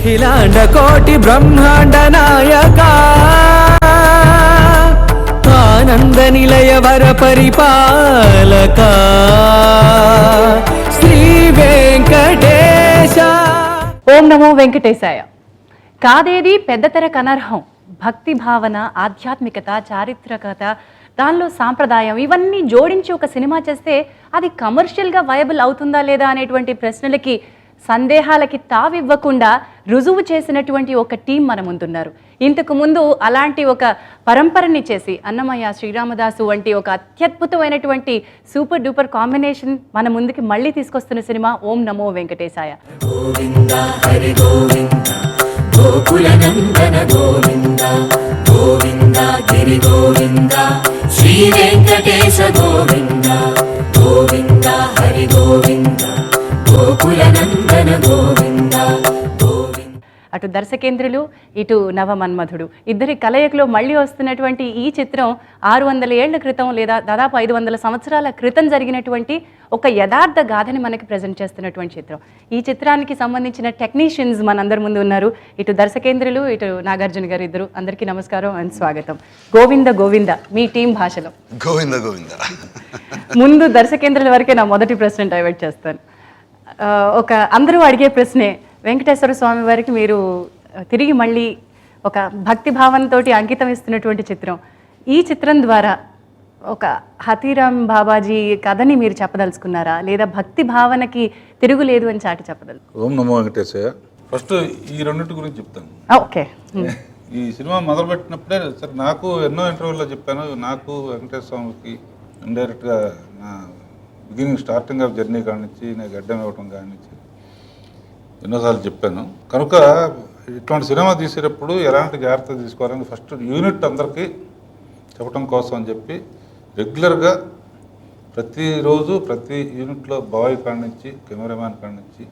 అఖిలాండ కోటి బ్రహ్మాండ నాయక ఆనంద నిలయ వర పరిపాలక శ్రీ వెంకటేశ. ఓం నమో వెంకటేశాయ. కాదేది పెద్దతెర కనర్హం. భక్తి భావన, ఆధ్యాత్మికత, చారిత్రకత, దానిలో సాంప్రదాయం ఇవన్నీ జోడించి ఒక సినిమా చేస్తే అది కమర్షియల్గా వయబుల్ అవుతుందా లేదా అనేటువంటి ప్రశ్నలకి, సందేహాలకి తావివ్వకుండా రుజువు చేసినటువంటి ఒక టీం మన ముందున్నారు. ఇంతకు ముందు అలాంటి ఒక పరంపరని చేసి అన్నమయ్య, శ్రీరామదాసు వంటి ఒక అత్యద్భుతమైనటువంటి సూపర్ డూపర్ కాంబినేషన్ మన ముందుకి మళ్ళీ తీసుకొస్తున్న సినిమా ఓం నమో వెంకటేశాయ. గోవింద హరి గోవింద గోకుల నందన గోవింద గోవింద గిరి గోవింద శ్రీ వెంకటేశ గోవింద గోవింద హరి గోవింద గోకుల నందన గోవింద. అటు దర్శకేంద్రులు, ఇటు నవమన్మధుడు ఇద్దరి కలయికలో మళ్ళీ వస్తున్నటువంటి ఈ చిత్రం 600 ఏళ్ల క్రితం లేదా దాదాపు 500 సంవత్సరాల క్రితం జరిగినటువంటి ఒక యథార్థ గాథని మనకి ప్రజెంట్ చేస్తున్నటువంటి చిత్రం. ఈ చిత్రానికి సంబంధించిన టెక్నీషియన్స్ మనందరి ముందు ఉన్నారు. ఇటు దర్శకేంద్రులు, ఇటు నాగార్జున గారు ఇద్దరు. అందరికీ నమస్కారం అండ్ స్వాగతం. గోవింద గోవింద మీ టీం భాషలో. గోవింద గోవింద. ముందు దర్శకేంద్రుల వరకే నా మొదటి ప్రశ్న డైవర్ట్ చేస్తాను. ఒక అందరూ అడిగే ప్రశ్నే, వెంకటేశ్వర స్వామి వారికి మీరు తిరిగి మళ్ళీ ఒక భక్తి భావంతో అంకితం ఇస్తున్నటువంటి చిత్రం. ఈ చిత్రం ద్వారా ఒక హతీరామ్ బాబాజీ కథని మీరు చెప్పదలుచుకున్నారా, లేదా భక్తి భావనకి తిరుగులేదు అని చాటి చెప్పదలు? ఓం నమో వెంకటేశయ్య. ఫస్ట్ ఈ రెండింటి గురించి చెప్తాను. ఓకే. ఈ సినిమా మొదలుపెట్టినప్పుడే సరే, నాకు ఎన్నో ఇంటర్వ్యూల్లో చెప్పాను, నాకు వెంకటేశ్వర స్వామికి ఇండైరెక్ట్గా నా బిగినింగ్ స్టార్టింగ్ ఆఫ్ జర్నీ కాడి నుంచి నాకు గడ్డం ఇవ్వటం కాడి నుంచి ఎన్నోసార్లు చెప్పాను. కనుక ఇటువంటి సినిమా తీసేటప్పుడు ఎలాంటి జాగ్రత్త తీసుకోవాలని ఫస్ట్ యూనిట్ అందరికీ చెప్పడం కోసం అని చెప్పి రెగ్యులర్గా ప్రతిరోజు ప్రతి యూనిట్లో బాయ్ కాడి నుంచి కెమెరామ్యాన్ కాడి నుంచి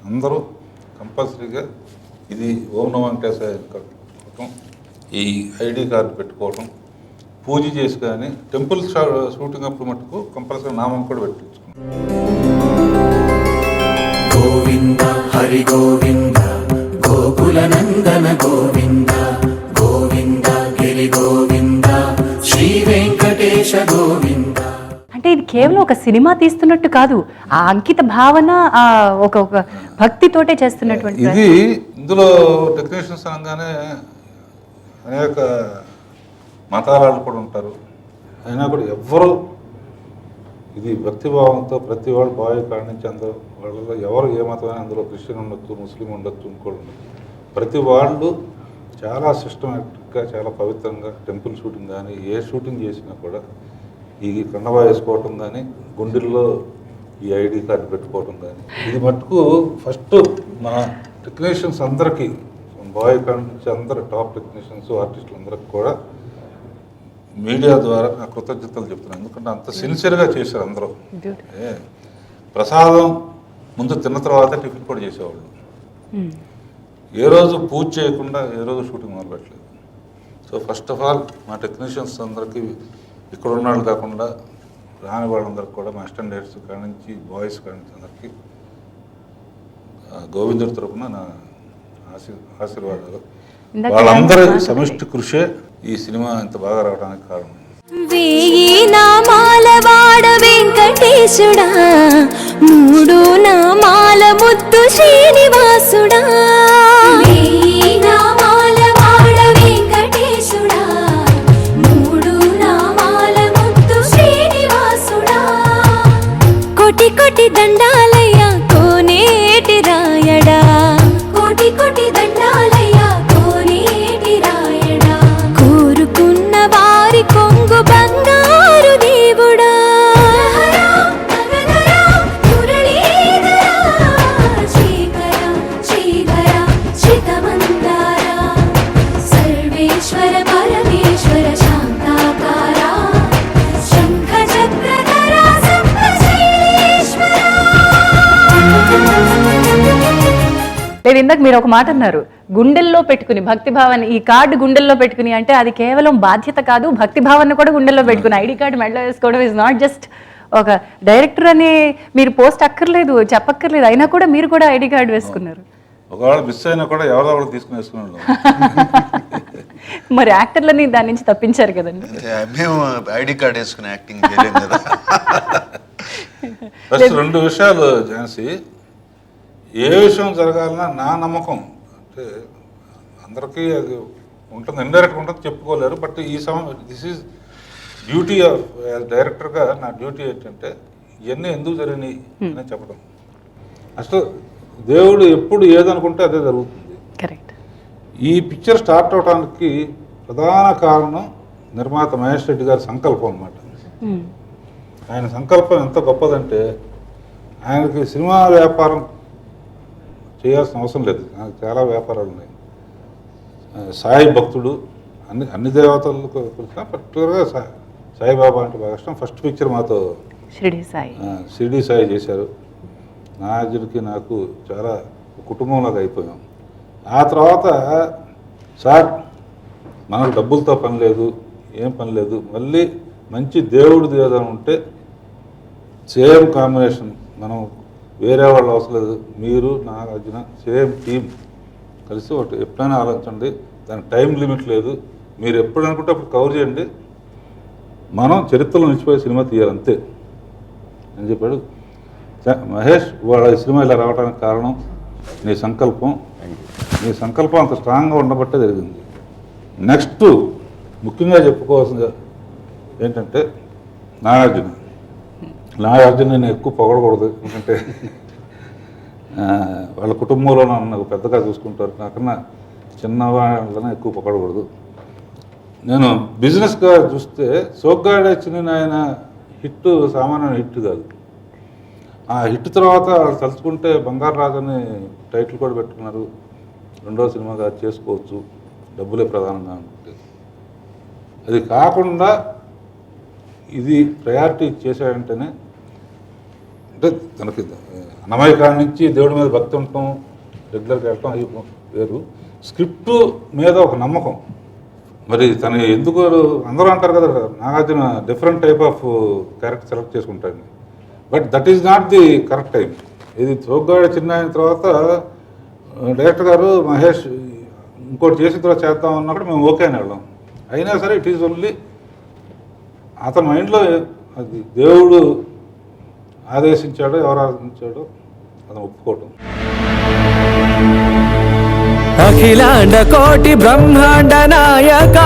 అందరూ కంపల్సరీగా ఇది ఓం నమో వెంకటేశాయ కట్టుకోవటం, ఈ ఐడి కార్డు పెట్టుకోవటం, పూజ చేసి కానీ టెంపుల్ షూటింగ్ అప్పుడు మటుకు కంపల్సరీ నామం కూడా పెట్టించుకున్నాం. గోవింద హరి గోవింద గోకుల నందన గోవింద గోవింద గిరి గోవింద శ్రీ వెంకటేశ గోవింద. అంటే ఇది కేవలం ఒక సినిమా తీస్తున్నట్టు కాదు, ఆ అంకిత భావన, ఒక భక్తితోటే చేస్తున్నటువంటి ఇది. ఇందులో టెక్నీషియన్స్ అనగానే అనేక మతాలు కూడా ఉంటారు. అయినా కూడా ఎవ్వరూ ఇది భక్తిభావంతో ప్రతి వాళ్ళు బావి కాడి నుంచి అందరూ వాళ్ళలో ఎవరు ఏ మతమైనా, అందులో క్రిస్టియన్ ఉండొచ్చు, ముస్లిం ఉండొచ్చు, ఇంకోటి ఉండొచ్చు, ప్రతి వాళ్ళు చాలా సిస్టమేటిక్గా చాలా పవిత్రంగా టెంపుల్ షూటింగ్ కానీ ఏ షూటింగ్ చేసినా కూడా ఈ కండవా వేసుకోవటం కానీ, గుండెల్లో ఈ ఐడి కార్డు పెట్టుకోవటం కానీ, ఇది మటుకు ఫస్ట్ మన టెక్నీషియన్స్ అందరికీ బావి కాడి నుంచి అందరూ టాప్ టెక్నీషియన్స్ ఆర్టిస్టులు అందరికి కూడా మీడియా ద్వారా నా కృతజ్ఞతలు చెప్తున్నాను. ఎందుకంటే అంత సిన్సియర్గా చేశారు అందరూ. ప్రసాదం ముందు తిన్న తర్వాత టిఫిన్ కూడా చేసేవాళ్ళు. ఏ రోజు పూజ చేయకుండా ఏ రోజు షూటింగ్ మొదలుపెట్టలేదు. సో ఫస్ట్ ఆఫ్ ఆల్ మా టెక్నీషియన్స్ అందరికీ, ఇక్కడ ఉన్న వాళ్ళు కాకుండా రాని వాళ్ళందరికీ కూడా, మా అసిస్టెంట్ డైరెక్టర్స్ కాడి నుంచి బాయ్స్ కాడి నుంచి అందరికీ గోవిందుడి తరపున నా ఆశీర్వాదాలు. వాళ్ళందరూ సమిష్టి కృషే ఈ సినిమా ఇంత బాగా రావడానికి కారణం. వేయి నామాల వాడ వెంకటేశుడా, 3 నామాల ముద్దు శ్రీనివాసుడా. వేయి నామాల వాడ వెంకటేశుడా, 3 నామాల ముద్దు శ్రీనివాసుడా. కోటి కోటి దండాలయ్య కోనేటి రాయడా, కోటి కోటి దండాలయ్య కోనేటి రాయడా. కోరుకున్న వారి కొంగు బంగారు దేవుడా. సర్వేశ్వర పరమేశ్వర శాంతాకార శంఖ చక్రధర సప్తశైలేశ్వర. లేదు, ఇందాక మీరు ఒక మాట అన్నారు, గుండెల్లో పెట్టుకుని భక్తి భావన, ఈ కార్డు గుండెల్లో పెట్టుకుని అంటే అది కేవలం బాధ్యత కాదు, భక్తి భావన కూడా గుండెల్లో పెట్టుకుని ఐడి కార్డు మెడలో వేసుకోవడం ఇస్ నాట్ జస్ట్ ఒక డైరెక్టర్ అని మీరు పోస్ట్ అక్కర్లేదు, చెప్పక్కర్లేదు, అయినా కూడా మీరు కూడా ఐడి కార్డు వేసుకున్నారు. ఒకవేళ మిస్ అయినా కూడా ఎవరో ఒకటి తీసుకుని వేసుకున్నాడు. మరి యాక్టర్లని దాని నుంచి తప్పించారు కదండి. మేము ఐడి కార్డ్ వేసుకుని యాక్టింగ్ చేయలేం కదా. ఫస్ట్ 2 విషయాలు ఝాన్సీ. ఏ విషయం జరగాలన్నా నా నమ్మకం అంటే అందరికీ అది ఉంటుంది, ఇండైరెక్ట్గా ఉంటుంది, చెప్పుకోలేరు. బట్ ఈ దిస్ ఈజ్ డ్యూటీ ఆఫ్ డైరెక్టర్గా నా డ్యూటీ ఏంటంటే ఇవన్నీ ఎందుకు జరిగినాయి అని చెప్పడం. అసలు దేవుడు ఎప్పుడు ఏదనుకుంటే అదే జరుగుతుంది. కరెక్ట్. ఈ పిక్చర్ స్టార్ట్ అవడానికి ప్రధాన కారణం నిర్మాత మహేష్ రెడ్డి గారి సంకల్పం అన్నమాట. ఆయన సంకల్పం ఎంత గొప్పదంటే ఆయనకి సినిమా వ్యాపారం చేయాల్సిన అవసరం లేదు, ఆయనకు చాలా వ్యాపారాలు ఉన్నాయి. సాయి భక్తుడు, అన్ని దేవతలకు పర్టికులర్గా సాయిబాబా అంటే బాగా ఇష్టం. ఫస్ట్ పిక్చర్ మాతో షిరిడి సాయి చేశారు. నాజుడికి నాకు చాలా కుటుంబంలాగా అయిపోయాం. ఆ తర్వాత సార్ మనకు డబ్బులతో పని లేదు, ఏం పని లేదు, మళ్ళీ మంచి దేవుడిది ఏదైనా ఉంటే సేమ్ కాంబినేషన్, మనం వేరే వాళ్ళు అవసరం లేదు, మీరు నాగార్జున సేమ్ టీం కలిసి ఒకటి ఎప్పుడైనా ఆలోచించండి, దానికి టైం లిమిట్ లేదు, మీరు ఎప్పుడు అనుకుంటే అప్పుడు కవర్ చేయండి, మనం చరిత్రలో నిలిచిపోయే సినిమా తీయాలంతే అని చెప్పాడు. మహేష్ వాళ్ళ సినిమా ఇలా రావడానికి కారణం నీ సంకల్పం. నీ సంకల్పం అంత స్ట్రాంగ్గా ఉండబట్టే జరిగింది. నెక్స్ట్ ముఖ్యంగా చెప్పుకోవాల్సింది ఏంటంటే నాగార్జున నేను ఎక్కువ పొగడకూడదు, ఎందుకంటే వాళ్ళ కుటుంబంలో నన్ను పెద్దగా చూసుకుంటారు, నాకన్నా చిన్నవాళ్ళనే ఎక్కువ పొగడకూడదు. నేను బిజినెస్గా చూస్తే సోగ్గాడే చిన్న ఆయన హిట్ సామాన్య హిట్ కాదు. ఆ హిట్ తర్వాత వాళ్ళు తలుచుకుంటే బంగారు రాజని టైటిల్ కూడా పెట్టుకున్నారు, 2వ సినిమాగా చేసుకోవచ్చు, డబ్బులే ప్రధానంగా అనుకుంటే. అది కాకుండా ఇది ప్రయారిటీ చేశాడంటేనే, అంటే తనకి అన్నమయ్య కాడి నుంచి దేవుడి మీద భక్తి ఉండటం, రెగ్యులర్గా వెళ్ళటం అవి వేరు, స్క్రిప్ట్ మీద ఒక నమ్మకం. మరి తను ఎందుకు అందరూ అంటారు కదా Nagarjuna different type of character select చేసుకుంటాడు, but that is not the correct time. ఇది సోగ్గాడ చిన్న అయిన తర్వాత డైరెక్టర్ గారు మహేష్ ఇంకోటి చేసిన తర్వాత చేద్దాం అన్నప్పుడు మేము ఓకే అని వెళ్ళాం. అయినా సరే ఇట్ ఈజ్ ఓన్లీ అతని మైండ్లో అది దేవుడు ఆదేశించాడో ఎవరు ఆదేశించాడో అతను ఒప్పుకోవటం. అఖిలాండ కోటి బ్రహ్మాండ నాయక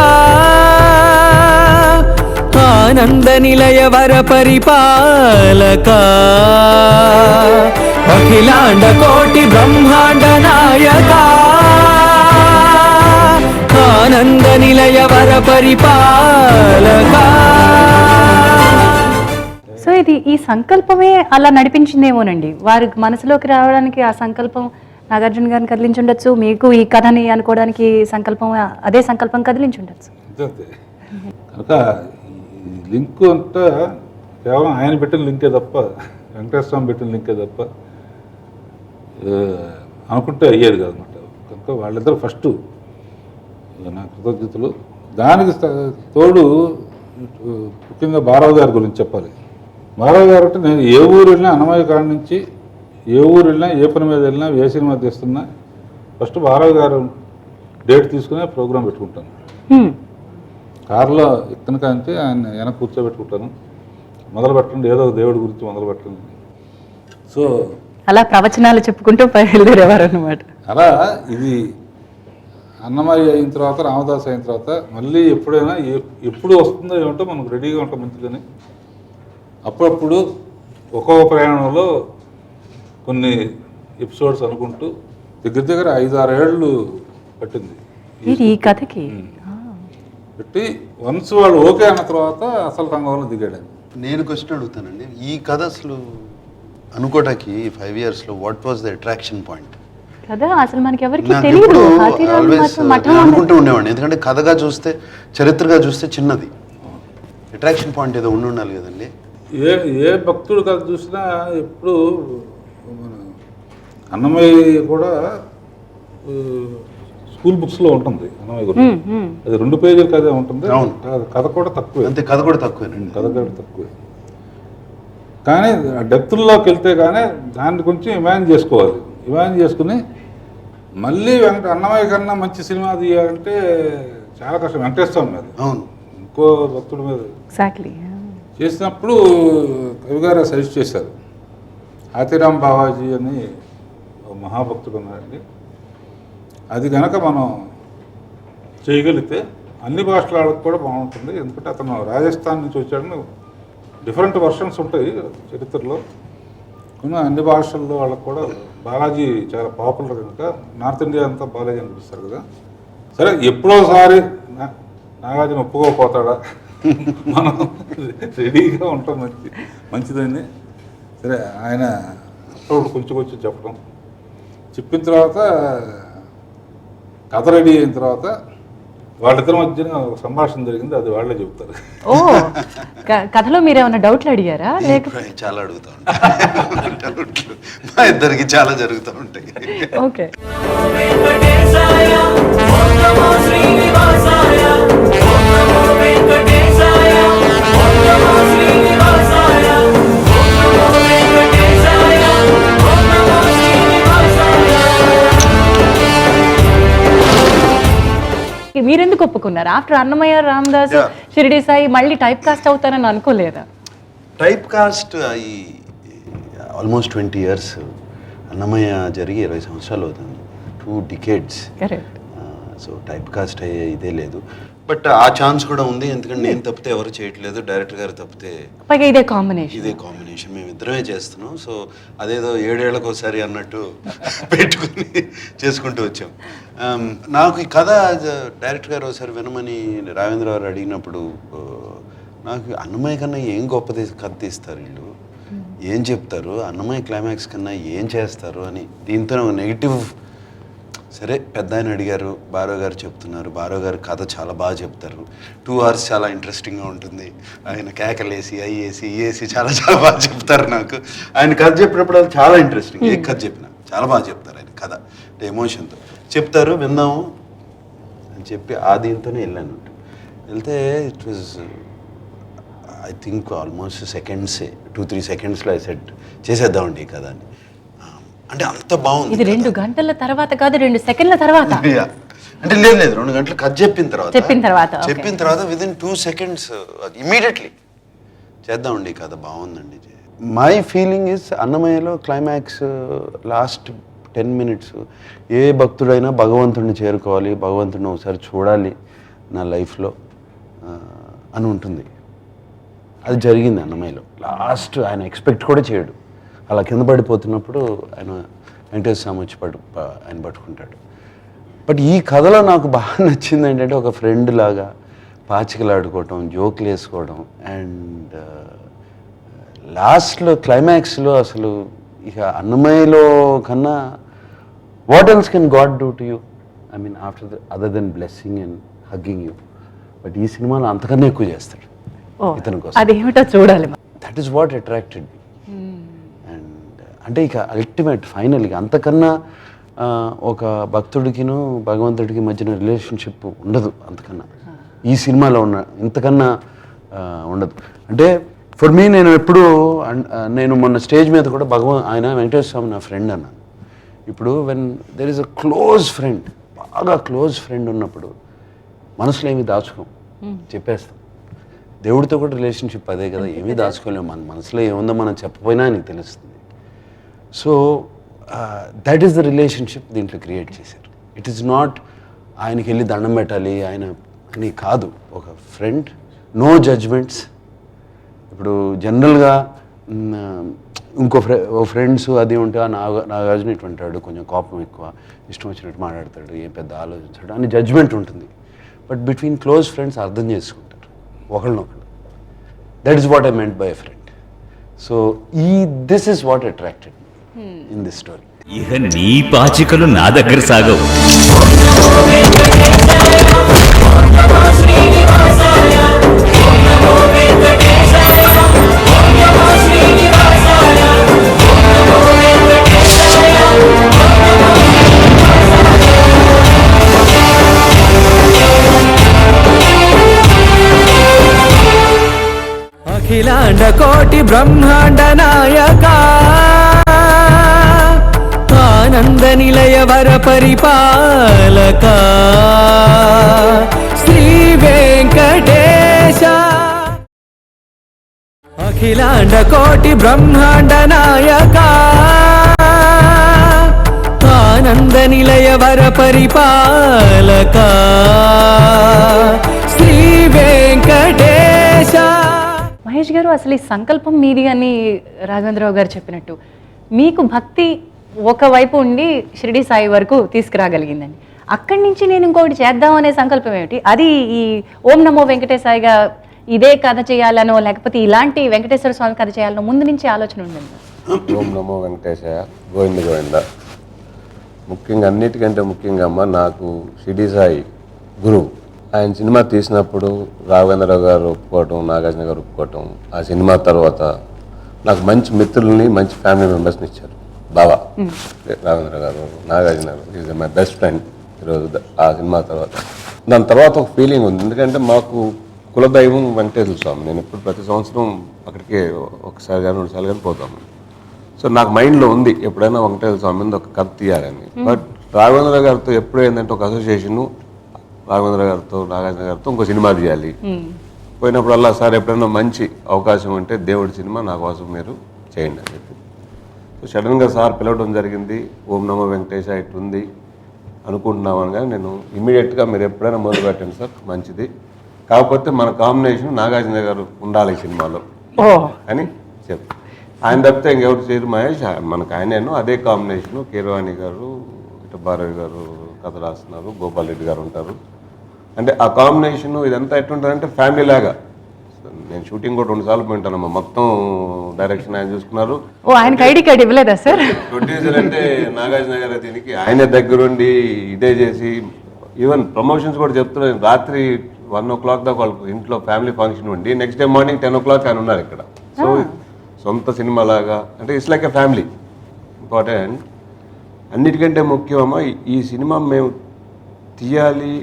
ఆనంద నిలయ వర పరిపాలక అఖిలాండ కోటి బ్రహ్మాండ నాయక ఆనంద నిలయ వర పరిపాలక. సో ఇది ఈ సంకల్పమే అలా నడిపించిందేమోనండి, వారి మనసులోకి రావడానికి ఆ సంకల్పం నాగార్జున గారిని కదిలించుండొచ్చు, మీకు ఈ కథని అనుకోవడానికి సంకల్పం అదే సంకల్పం కదిలించుండొచ్చు. అంతే. కనుక లింక్ అంతా కేవలం ఆయన పెట్టిన లింకే తప్ప, వెంకటేశ్వర స్వామి పెట్టిన లింకే తప్ప అనుకుంటే అయ్యేది కాదనమాట. కనుక వాళ్ళిద్దరు ఫస్ట్ నా కృతజ్ఞతలు. దానికి తోడు ముఖ్యంగా బారావు గారి గురించి చెప్పాలి. బారావు గారు అంటే నేను ఏ ఊరు వెళ్ళినా, అన్నమయ్య కాడి నుంచి ఏ ఊరు వెళ్ళినా, ఏ పని మీద వెళ్ళినా, ఏ సినిమా తీస్తున్నా ఫస్ట్ బారావు గారు డేట్ తీసుకునే ప్రోగ్రాం పెట్టుకుంటాను. కారులో ఎక్కన కాంచి ఆయన వెనక కూర్చోబెట్టుకుంటాను, మొదలు పెట్టండి, ఏదో దేవుడి గురించి మొదలు పెట్టండి. సో అలా ప్రవచనాలు చెప్పుకుంటూ బయలుదేరేవారు అన్నమాట. అలా ఇది అన్నమయ్య అయిన తర్వాత, రామదాస్ అయిన తర్వాత మళ్ళీ ఎప్పుడైనా ఎప్పుడు వస్తుందో ఏమిటో మనకు రెడీగా ఉంటాం మంచిదని. అప్పుడప్పుడు ఒక్కొక్క ప్రయాణంలో కొన్ని ఎపిసోడ్స్ అనుకుంటూ దగ్గర 5-6 ఏళ్ళు పట్టింది ఈ కథకి. పెట్టి వన్స్ వాళ్ళు ఓకే అన్న తర్వాత అసలు రంగంలో దిగాడు. నేను క్వశ్చన్ అడుగుతానండి, ఈ కథ అసలు అనుకోటానికి 5 yearsలో what was the attraction point? కదా అసలు మనకి ఎవరికి తెలియదు. అనుకుంటూ ఉండేవాడిని, ఎందుకంటే కథగా చూస్తే, చరిత్రగా చూస్తే చిన్నది, అట్రాక్షన్ పాయింట్ ఏదో ఉండాలి కదండి. ఏ భక్తుడు కథ చూసినా ఎప్పుడు అన్నమయ్య కూడా స్కూల్ బుక్స్లో ఉంటుంది. అన్నమయ్య గురించి అది 2 పేజీల కథ ఉంటుంది. కథ కూడా తక్కువే, అంతే, కథ కూడా తక్కువే, కథ కూడా తక్కువే. కానీ డెప్త్లోకి వెళ్తే కానీ దాన్ని కొంచెం ఇమాజిన్ చేసుకోవాలి. ఇమాజిన్ చేసుకుని మళ్ళీ అన్నమయ్య కన్నా మంచి సినిమా తీయాలంటే చాలా కష్టం. వెంకటేశ్వర స్వామి మీద, అవును, ఇంకో భక్తుడి మీద ఎగ్జాక్ట్లీ. చేసినప్పుడు కవి గారు సజెస్ట్ చేశారు. ఆతిరామ్ బావాజీ అని ఒక మహాభక్తుడు ఉన్నారండి. అది కనుక మనం చేయగలిగితే అన్ని భాషల వాళ్ళకి కూడా బాగుంటుంది. ఎందుకంటే అతను రాజస్థాన్ నుంచి వచ్చాడని డిఫరెంట్ వర్షన్స్ ఉంటాయి చరిత్రలో. కానీ అన్ని భాషల్లో వాళ్ళకి కూడా బాలాజీ చాలా పాపులర్ కనుక నార్త్ ఇండియా అంతా బాలాజీ అనిపిస్తారు కదా. సరే, ఎప్పుడోసారి నాగార్జున ఒప్పుకోకపోతాడా, మనం రెడీగా ఉంటాం, మంచిదని. సరే, ఆయన అప్పుడు కొంచెం చెప్పడం, చెప్పిన తర్వాత కథ రెడీ అయిన తర్వాత వాళ్ళిద్దరి మధ్యన ఒక సంభాషణ జరిగింది. అది వాళ్ళే చెబుతారు. ఓ, కథలో మీరు ఏమైనా డౌట్లు అడిగారా? లేకపోతే చాలా అడుగుతా ఉంటాయి. మా ఇద్దరికి చాలా జరుగుతూ ఉంటాయి. ఓకే. వెంకటేశాయ ఓం నమో శ్రీనివాసాయ ఓం నమో వెంకటేశాయ ఓం నమో శ్రీనివాసాయ ఓం నమో వెంకటేశాయ ఓం నమో శ్రీనివాసాయ. మీరెందుకు ఒప్పుకున్నారు? ఆఫ్టర్ అన్నమయ్య, రామదాస్, షిరిడి సాయి మళ్ళీ టైప్ కాస్ట్ అవుతారని అనుకోలేదా? టైప్ కాస్ట్ అయ్యి ఆల్మోస్ట్ 20 years. అన్నమయ్య జరిగి 20 సంవత్సరాలు అవుతుంది, 2 decades. Correct. So type cast అయ్యే ఇదే లేదు. బట్ ఆ ఛాన్స్ కూడా ఉంది, ఎందుకంటే నేను తప్పితే ఎవరు చేయట్లేదు, డైరెక్టర్ గారు తప్పితే. పైగా ఇదే కాంబినేషన్ మేము ఇద్దరమే చేస్తున్నాం. సో అదేదో 7 ఏళ్లకు ఒకసారి అన్నట్టు పెట్టుకుని చేసుకుంటూ వచ్చాం. నాకు ఈ కథ డైరెక్టర్ గారు ఒకసారి వినమని రావేంద్ర గారు అడిగినప్పుడు నాకు అన్నమయ్య కన్నా ఏం గొప్ప కథ తీస్తారు వీళ్ళు, ఏం చెప్తారు, అన్నమయ్య క్లైమాక్స్ కన్నా ఏం చేస్తారు అని. దీంతో నెగిటివ్. సరే, పెద్ద ఆయన అడిగారు, బారో గారు చెప్తున్నారు, బారో గారు కథ చాలా బాగా చెప్తారు, 2 hours చాలా ఇంట్రెస్టింగ్గా ఉంటుంది, ఆయన కేకలేసి అయ్యేసి ఏసి చాలా చాలా బాగా చెప్తారు. నాకు ఆయన కథ చెప్పినప్పుడు అది చాలా ఇంట్రెస్టింగ్. ఏ కథ చెప్పినా చాలా బాగా చెప్తారు ఆయన కథ, అంటే ఎమోషన్తో చెప్తారు, విందాము అని చెప్పి ఆ దీంతోనే వెళ్ళాను. వెళ్తే it was I think almost సెకండ్సే, 2-3 secondsలో ఐ సెట్ చేసేద్దామండి ఈ కథ అని. అంటే అంత బాగుంది. ఇది 2 గంటల తర్వాత కాదు, 2 సెకండ్ల తర్వాత. అంటే లేదు 2 గంటలు కథ చెప్పిన తర్వాత విదిన్ 2 seconds ఇమీడియట్లీ చేద్దామండి ఈ కథ బాగుందండి. మై ఫీలింగ్ ఇస్ అన్నమయ్యలో క్లైమాక్స్ లాస్ట్ 10 minutes ఏ భక్తుడైనా భగవంతుడిని చేరుకోవాలి, భగవంతుడిని ఒకసారి చూడాలి నా లైఫ్లో అని ఉంటుంది. అది జరిగింది అన్నమయ్యలో. లాస్ట్ ఆయన ఎక్స్పెక్ట్ కూడా చేయడు, అలా కింద పడిపోతున్నప్పుడు ఆయన వెంకటేశ్వర స్వామి వచ్చి ఆయన పట్టుకుంటాడు. బట్ ఈ కథలో నాకు బాగా నచ్చింది ఏంటంటే ఒక ఫ్రెండ్ లాగా పాచికలాడుకోవటం, జోకులు వేసుకోవడం, అండ్ లాస్ట్లో క్లైమాక్స్లో అసలు ఇక అన్నమయ్యలో కన్నా what else can God do to you, I mean after other than blessing and hugging you. But ఈ సినిమాలో అంతకన్నా ఎక్కువ చేస్తాడు ఇతని కోసం. అదేమిటో చూడాలి. That is what attracted me. And అంటే ఇక అల్టిమేట్ ఫైనల్గా అంతకన్నా ఒక భక్తుడికిను భగవంతుడికి మధ్యన రిలేషన్షిప్ ఉండదు అంతకన్నా ఈ సినిమాలో ఉన్న ఇంతకన్నా ఉండదు. అంటే ఫర్ మీ నేను మొన్న స్టేజ్ మీద కూడా ఆయన వెంకటేశ్వర స్వామి నా ఫ్రెండ్ అన్నాను. ఇప్పుడు when there is a close friend, బాగా క్లోజ్ ఫ్రెండ్ ఉన్నప్పుడు మనసులో ఏమి దాచుకోం, చెప్పేస్తాం. దేవుడితో కూడా రిలేషన్షిప్ అదే కదా, ఏమీ దాచుకోలేము. మన మనసులో ఏముందో మనం చెప్పపోయినా ఆయనకి తెలుస్తుంది. So that is the relationship దీంట్లో క్రియేట్ చేశారు. ఇట్ ఈస్ నాట్ ఆయనకి వెళ్ళి దండం పెట్టాలి ఆయన అని కాదు, ఒక ఫ్రెండ్, నో జడ్జ్మెంట్స్. ఇప్పుడు జనరల్గా ఇంకో ఫ్రెండ్స్ అది ఉంటే నాగార్జున ఇటు అంటాడు, కొంచెం కోపం ఎక్కువ, ఇష్టం వచ్చినట్టు మాట్లాడతాడు, ఏం పెద్ద ఆలోచించాడు అని జడ్జ్మెంట్ ఉంటుంది. బట్ బిట్వీన్ క్లోజ్ ఫ్రెండ్స్ అర్థం చేసుకుంటారు ఒకళ్ళనొకళ్ళు. That is what I meant by a friend. So this is what attracted in this story. ఇహ నీ పాచికలు నా దగ్గర సాగవు. అఖిలాండ కోటి బ్రహ్మాండ నాయక ఆనంద నిలయ వర పరిపాలక శ్రీ వెంకటేశ అఖిలాండ కోటి బ్రహ్మాండ నాయక ఆనంద నిలయ వర పరిపాలక శ్రీ వెంకటేశ. మహేష్ గారు, అసలు ఈ సంకల్పం మీది అని రాఘవేంద్రరావు గారు చెప్పినట్టు మీకు భక్తి ఒకవైపు ఉండి షిరిడి సాయి వరకు తీసుకురాగలిగిందండి. అక్కడి నుంచి నేను ఇంకొకటి చేద్దాం అనే సంకల్పం ఏమిటి? అది ఈ ఓం నమో వెంకటేశాయిగా ఇదే కథ చేయాలనో లేకపోతే ఇలాంటి వెంకటేశ్వర స్వామి కథ చేయాలనో ముందు నుంచి ఆలోచన ఉండింది? ఓం నమో వెంకటేశాయ, గోవింద గోవింద. ముఖ్యంగా అన్నిటికంటే ముఖ్యంగా అమ్మ నాకు షిరిడి సాయి గురువు. ఆయన సినిమా తీసినప్పుడు రాఘవేంద్రరావు గారు ఒప్పుకోవటం, నాగార్జున గారు ఒప్పుకోవటం, ఆ సినిమా తర్వాత నాకు మంచి మిత్రుల్ని, మంచి ఫ్యామిలీ మెంబర్స్ని ఇచ్చారు. బాబా రాఘవేంద్ర గారు, నాగార్జున గారు ఈజ్ మై బెస్ట్ ఫ్రెండ్. ఈరోజు ఆ సినిమా తర్వాత దాని తర్వాత ఒక ఫీలింగ్ ఉంది. ఎందుకంటే మాకు కులదైవం వెంకటేశ్వర స్వామి. నేను ఇప్పుడు ప్రతి సంవత్సరం అక్కడికి ఒకసారి కానీ 2 సార్లు కానీ పోతాము. సో నాకు మైండ్లో ఉంది ఎప్పుడైనా వెంకటేశ్వర స్వామి మీద ఒక కథ తీయాలని. బట్ రాఘవేంద్ర గారితో ఎప్పుడు ఏంటంటే ఒక అసోసియేషను, రాఘవేంద్ర గారితో, నాగార్జున గారితో ఇంకో సినిమా తీయాలి. పోయినప్పుడల్లా సార్ ఎప్పుడైనా మంచి అవకాశం ఉంటే దేవుడి సినిమా నా కోసం మీరు చేయండి అని చెప్పి. సో సడన్గా సార్ పిలవడం జరిగింది. ఓం నమో వెంకటేశ ఇట్లుంది అనుకుంటున్నామని. కానీ నేను ఇమీడియట్గా మీరు ఎప్పుడైనా మొదలు పెట్టండి సార్, మంచిది. కాకపోతే మన కాంబినేషన్ నాగార్జున గారు ఉండాలి ఈ సినిమాలో అని చెప్పి ఆయన తప్పితే ఇంకెవరు చేయరు మహేష్, మనకు ఆయనేను అదే కాంబినేషను. కీరవాణి గారు, ఇటు భారవి గారు కథ రాస్తున్నారు, గోపాల్ రెడ్డి గారు ఉంటారు. అంటే ఆ కాంబినేషను ఇదంతా ఎట్లుంటుందంటే ఫ్యామిలీ లాగా. నేను షూటింగ్ కూడా 2 సార్లు పోయింటానమ్మా. మొత్తం డైరెక్షన్ ఆయన చూసుకున్నారు. ఆయనకి ఐడి కార్డు ఇవ్వలేదా సార్? ప్రొడ్యూసర్ అంటే నాగార్జున గారు దీనికి ఆయన దగ్గరుండి ఇదే చేసి ఈవెన్ ప్రమోషన్స్ కూడా చెప్తున్నాను. రాత్రి 1 o'clock దాకా వాళ్ళకి ఇంట్లో ఫ్యామిలీ ఫంక్షన్ ఉండి నెక్స్ట్ డే మార్నింగ్ 10 o'clock ఆయన ఉన్నారు ఇక్కడ. సో సొంత సినిమా లాగా, అంటే it's like a family. Important అన్నిటికంటే ముఖ్యమమ్మా ఈ సినిమా మేము తీయాలి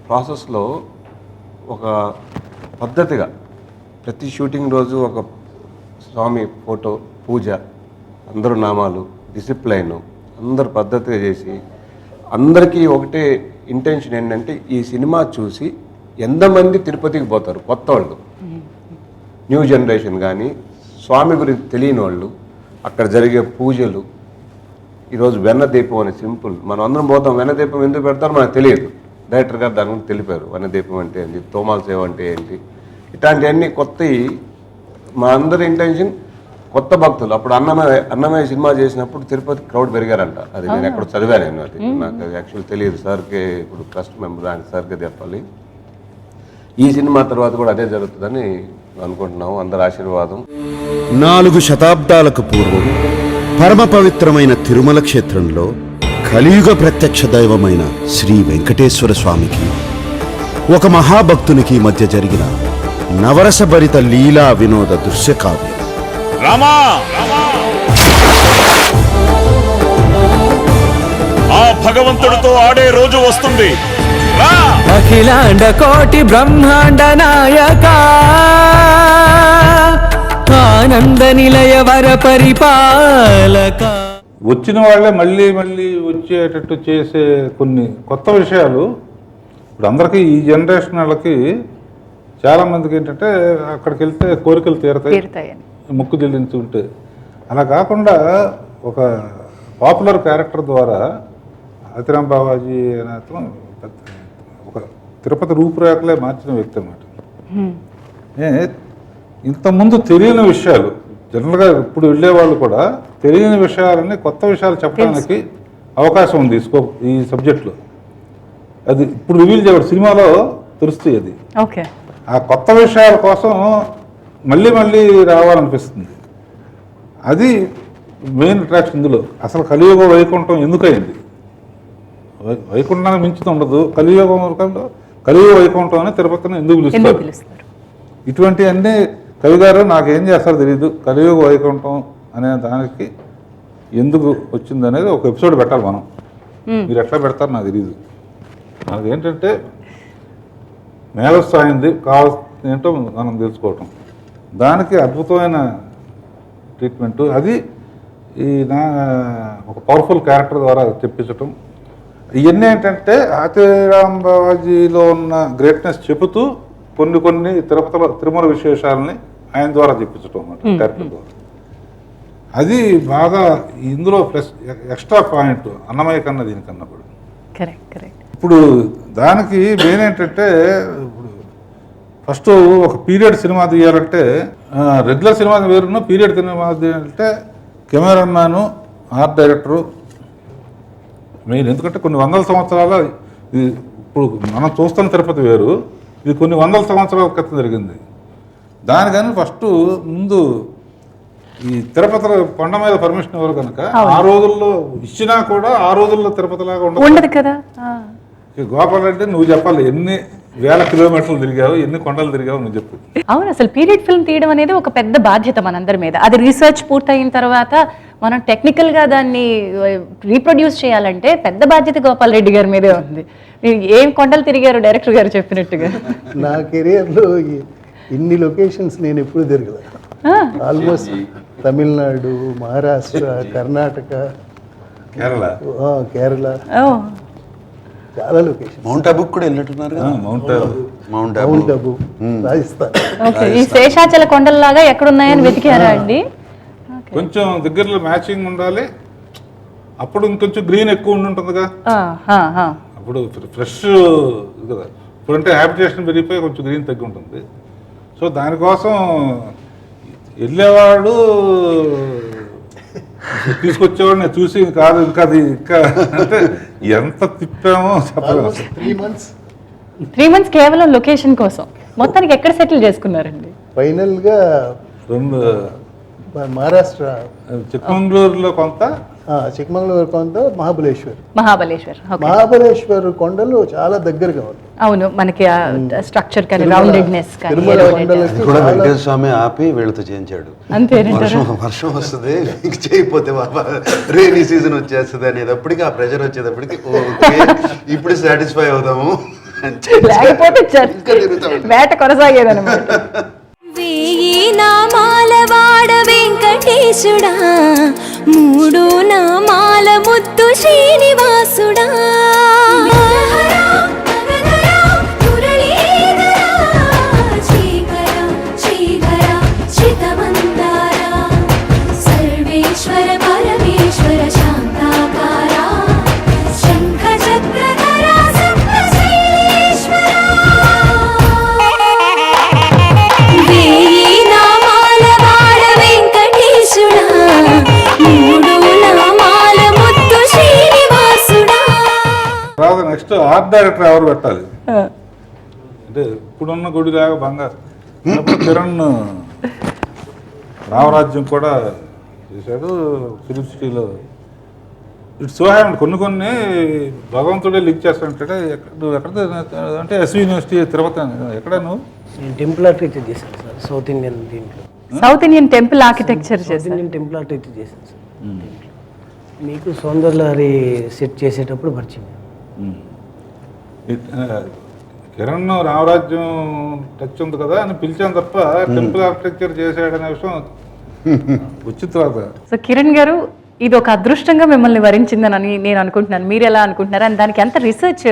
ప్రాసెస్లో ఒక పద్ధతిగా ప్రతి షూటింగ్ రోజు ఒక స్వామి ఫోటో, పూజ, అందరూ నామాలు, డిసిప్లైన్ అందరు పద్ధతిగా చేసి అందరికీ ఒకటే ఇంటెన్షన్ ఏంటంటే ఈ సినిమా చూసి ఎంతమంది తిరుపతికి పోతారు కొత్త వాళ్ళు, న్యూ జనరేషన్ కానీ స్వామి గురించి తెలియని వాళ్ళు, అక్కడ జరిగే పూజలు. ఈరోజు వెన్నదీపం అని సింపుల్, మనం అందరం పోతాం. వెన్నదీపం ఎందుకు పెడతారో మనకు తెలియదు. డైరెక్టర్ గారు దాని గురించి తెలిపారు. వెన్నదీపం అంటే ఏంటి, తోమాల సేవ అంటే ఏంటి, ఇట్లాంటివన్నీ కొత్తవి. మా అందరి ఇంటెన్షన్ కొత్త భక్తులు. అప్పుడు అన్నమయ్య సినిమా చేసినప్పుడు తిరుపతి క్రౌడ్ పెరిగారంట. అది నేను ఎక్కడ చదివాను. నేను అది నాకు యాక్చువల్ తెలియదు. సార్కే ఇప్పుడు ట్రస్ట్ మెంబర్ ఆయన సార్కే చెప్పాలి. ఈ సినిమా తర్వాత కూడా అదే జరుగుతుందని అనుకుంటున్నాము. అందరి ఆశీర్వాదం. 4 శతాబ్దాలకు పూర్వం పరమ పవిత్రమైన తిరుమల క్షేత్రంలో కలియుగ ప్రత్యక్ష దైవమైన శ్రీ వెంకటేశ్వర స్వామికి ఒక మహాభక్తునికి మధ్య జరిగిన నవరసభరిత లీలా వినోద దృశ్య కావ్యం. రామా, ఆ భగవంతుడితో ఆడే రోజు వస్తుంది. అఖిలాండ కోటి బ్రహ్మాండ నాయక ఆనంద నిలయ వర పరిపాలక. వచ్చిన వాళ్ళే మళ్ళీ మళ్ళీ వచ్చేటట్టు చేసే కొన్ని కొత్త విషయాలు ఇప్పుడు అందరికీ ఈ జనరేషన్ వాళ్ళకి చాలామందికి ఏంటంటే అక్కడికి వెళ్తే కోరికలు తీరతాయి, ముక్కు చెల్లించుంటే. అలా కాకుండా ఒక పాపులర్ క్యారెక్టర్ ద్వారా అతిరామ్ బాబాజీ అనే అతను ఒక తిరుపతి రూపురేఖలే మార్చిన వ్యక్తి అన్నమాట. ఇంతకుముందు తెలియని విషయాలు జనరల్గా ఇప్పుడు వెళ్ళేవాళ్ళు కూడా తెలియని విషయాలని, కొత్త విషయాలు చెప్పడానికి అవకాశం ఉంది ఈ సబ్జెక్ట్లో. అది ఇప్పుడు రివీల్ చేయడం సినిమాలో తెలుస్తుంది. అది ఓకే, ఆ కొత్త విషయాల కోసం మళ్ళీ మళ్ళీ రావాలనిపిస్తుంది. అది మెయిన్ అట్రాక్షన్ ఇందులో. అసలు కలియుగ వైకుంఠం ఎందుకయింది? వైకుంఠానికి మించిత ఉండదు. కలియుగ వైకుంఠం అని తిరుపతిని ఎందుకు పిలుస్తారు? ఇటువంటి అన్నీ కవి గారు నాకేం చేస్తారో తెలియదు. కలియుగ వైకుంఠం అనే దానికి ఎందుకు వచ్చింది అనేది ఒక ఎపిసోడ్ పెట్టాలి మనం. మీరు ఎట్లా పెడతారో నాకు తెలియదు. మనకి ఏంటంటే మేధస్సాయింది కావాల్సింది ఏంటో మనం తెలుసుకోవటం, దానికి అద్భుతమైన ట్రీట్మెంటు. అది ఈ ఒక పవర్ఫుల్ క్యారెక్టర్ ద్వారా తెప్పించటం, ఇవన్నీ ఏంటంటే ఆతిరాం బావాజీలో ఉన్న గ్రేట్నెస్ చెబుతూ కొన్ని తిరుమల విశేషాలని ఆయన ద్వారా చెప్పించటం అన్నమాట క్యారెక్టర్ ద్వారా. అది బాగా ఇందులో ప్లస్ ఎక్స్ట్రా పాయింట్ అన్నమయ్య కన్నా దీనికన్నా కూడా. కరెక్ట్. ఇప్పుడు దానికి మెయిన్ ఏంటంటే, ఇప్పుడు ఫస్ట్ ఒక పీరియడ్ సినిమా తీయాలంటే రెగ్యులర్ సినిమా వేరున్న పీరియడ్ సినిమా తీయాలంటే కెమెరామ్యాను, ఆర్ట్ డైరెక్టరు మెయిన్. ఎందుకంటే కొన్ని వందల సంవత్సరాల ఇది ఇప్పుడు మనం చూస్తున్న తిరుపతి వేరు, ఇది కొన్ని వందల సంవత్సరాల క్రితం జరిగింది. దానికని ఫస్ట్ ముందు ఈ తిరుపతి కొండ మీద పర్మిషన్ ఇవ్వరు కనుక ఆ రోజుల్లో ఇచ్చినా కూడా ఆ రోజుల్లో తిరుపతిలాగా ఉండదు కదా. గోపాల్ అంటే నువ్వు చెప్పాలి, ఎన్ని వేల కిలోమీటర్లు తిరిగావు, ఎన్ని కొండలు తిరిగావు నువ్వు చెప్పు. అవును, అసలు పీరియడ్ ఫిల్మ్ తీయడం అనేది ఒక పెద్ద బాధ్యత మనందరి మీద. అది రీసెర్చ్ పూర్తయిన తర్వాత మనం టెక్నికల్గా దాన్ని రీప్రొడ్యూస్ చేయాలంటే పెద్ద బాధ్యత గోపాల్ రెడ్డి గారి మీదే ఉంది. ఏం కొండలు తిరిగారు డైరెక్టర్ గారు చెప్పినట్టుగా. నా కెరియర్లో ఇన్ని లొకేషన్స్ నేను ఎప్పుడు తిరగలేదు. ఆల్మోస్ట్ తమిళనాడు, మహారాష్ట్ర, కర్ణాటక, కేరళ, చాలా లొకేషన్. మౌంట్ అబుకు కూడా వెళ్ళినట్టున్నారు. Mount Abu, Rajasthan. ఈ శేషాచల కొండల్లాగా ఎక్కడున్నాయని వెతికారా అండి? కొంచెం దగ్గరలో మ్యాచింగ్ ఉండాలి, అప్పుడు ఇంకొంచెం గ్రీన్ ఎక్కువ ఉంటుందిగా, అప్పుడు ఫ్రెష్ కదా. ఇప్పుడంటే హ్యాబిటేషన్ పెరిగిపోయి కొంచెం గ్రీన్ తగ్గి ఉంటుంది. సో దానికోసం వెళ్ళేవాడు తీసుకొచ్చేవాడు నేను చూసి కాదు ఇంకా అది ఇంకా అంటే ఎంత తిప్పామో చెప్పలేదు. 3 months కేవలం లొకేషన్ కోసం. మొత్తానికి ఎక్కడ సెటిల్ చేసుకున్నారండి? ఫైనల్గా మహారాష్ట్ర, చిక్మంగళూరులో కొంత, మహాబలేశ్వర్ కొండలు చాలా దగ్గరగా ఉంది. అవును, మనకి స్ట్రక్చర్ కానీ రౌండెడ్నెస్ కానీ కూడా వెంకటేశ్వర స్వామి ఆపి వీళ్ళతో చేయించాడు. అంతే, వర్షం వస్తుంది చేయకపోతే రైనీ సీజన్ వచ్చేస్తుంది అనేటప్పటికి, ఆ ప్రెషర్ వచ్చేటప్పటికి ఇప్పుడు సాటిస్ఫై అవుతాము, లేకపోతే వేట కొనసాగేదన్నమాట. 1000 నామాల వాడ వెంకటేశుడా, 3 నామాల ముద్దు శ్రీనివాసుడా. సర్వేశ్వర పరమేశ్వర శాంతాకారా, శంఖ చక్రధర సప్తశైలేశ్వర. 1000 నామాల వాడ వెంకటేశుడా, 3 నామాల ముద్దు శ్రీనివాసుడా. తర్వాత నెక్స్ట్ ఆర్ట్ డైరెక్టర్ ఎవరు పెట్టాలి అంటే, ఇప్పుడున్న గుడిలాగా బంగారు కిరణ్ రామరాజ్యం కూడా చేశాడు ఫిలిం సిటీలో. ఇట్స్ సో హ్యాండ్ కొన్ని భగవంతుడే లింక్ చేస్తానంటే, నువ్వు ఎక్కడ అంటే ఎస్వి యూనివర్సిటీ తిరుపతి, ఎక్కడ నువ్వు? నేను టెంపుల్ ఆర్కిటెక్చర్ చేశాను సార్, సౌత్ ఇండియన్ దీంట్లో. సౌత్ ఇండియన్ టెంపుల్ ఆర్కిటెక్చర్ చేశాను. ఇండియన్ టెంపుల్ ఆర్కిటెక్చర్ చేశాను సార్. మీకు సౌందర్యలహరి సెట్ చేసేటప్పుడు పరిచయం. కిరణ్ రామరాజ్యం టచ్ ఉంది కదా అని పిలిచాను తప్ప టెంపుల్ ఆర్కిటెక్చర్ చేశాడనే విషయం వచ్చిన తర్వాత. సో కిరణ్ గారు, ఇది ఒక అదృష్టంగా మిమ్మల్ని వరించిందని నేను అనుకుంటున్నాను. మీరు ఎలా అనుకుంటున్నారు? అని దానికి ఎంత రీసెర్చ్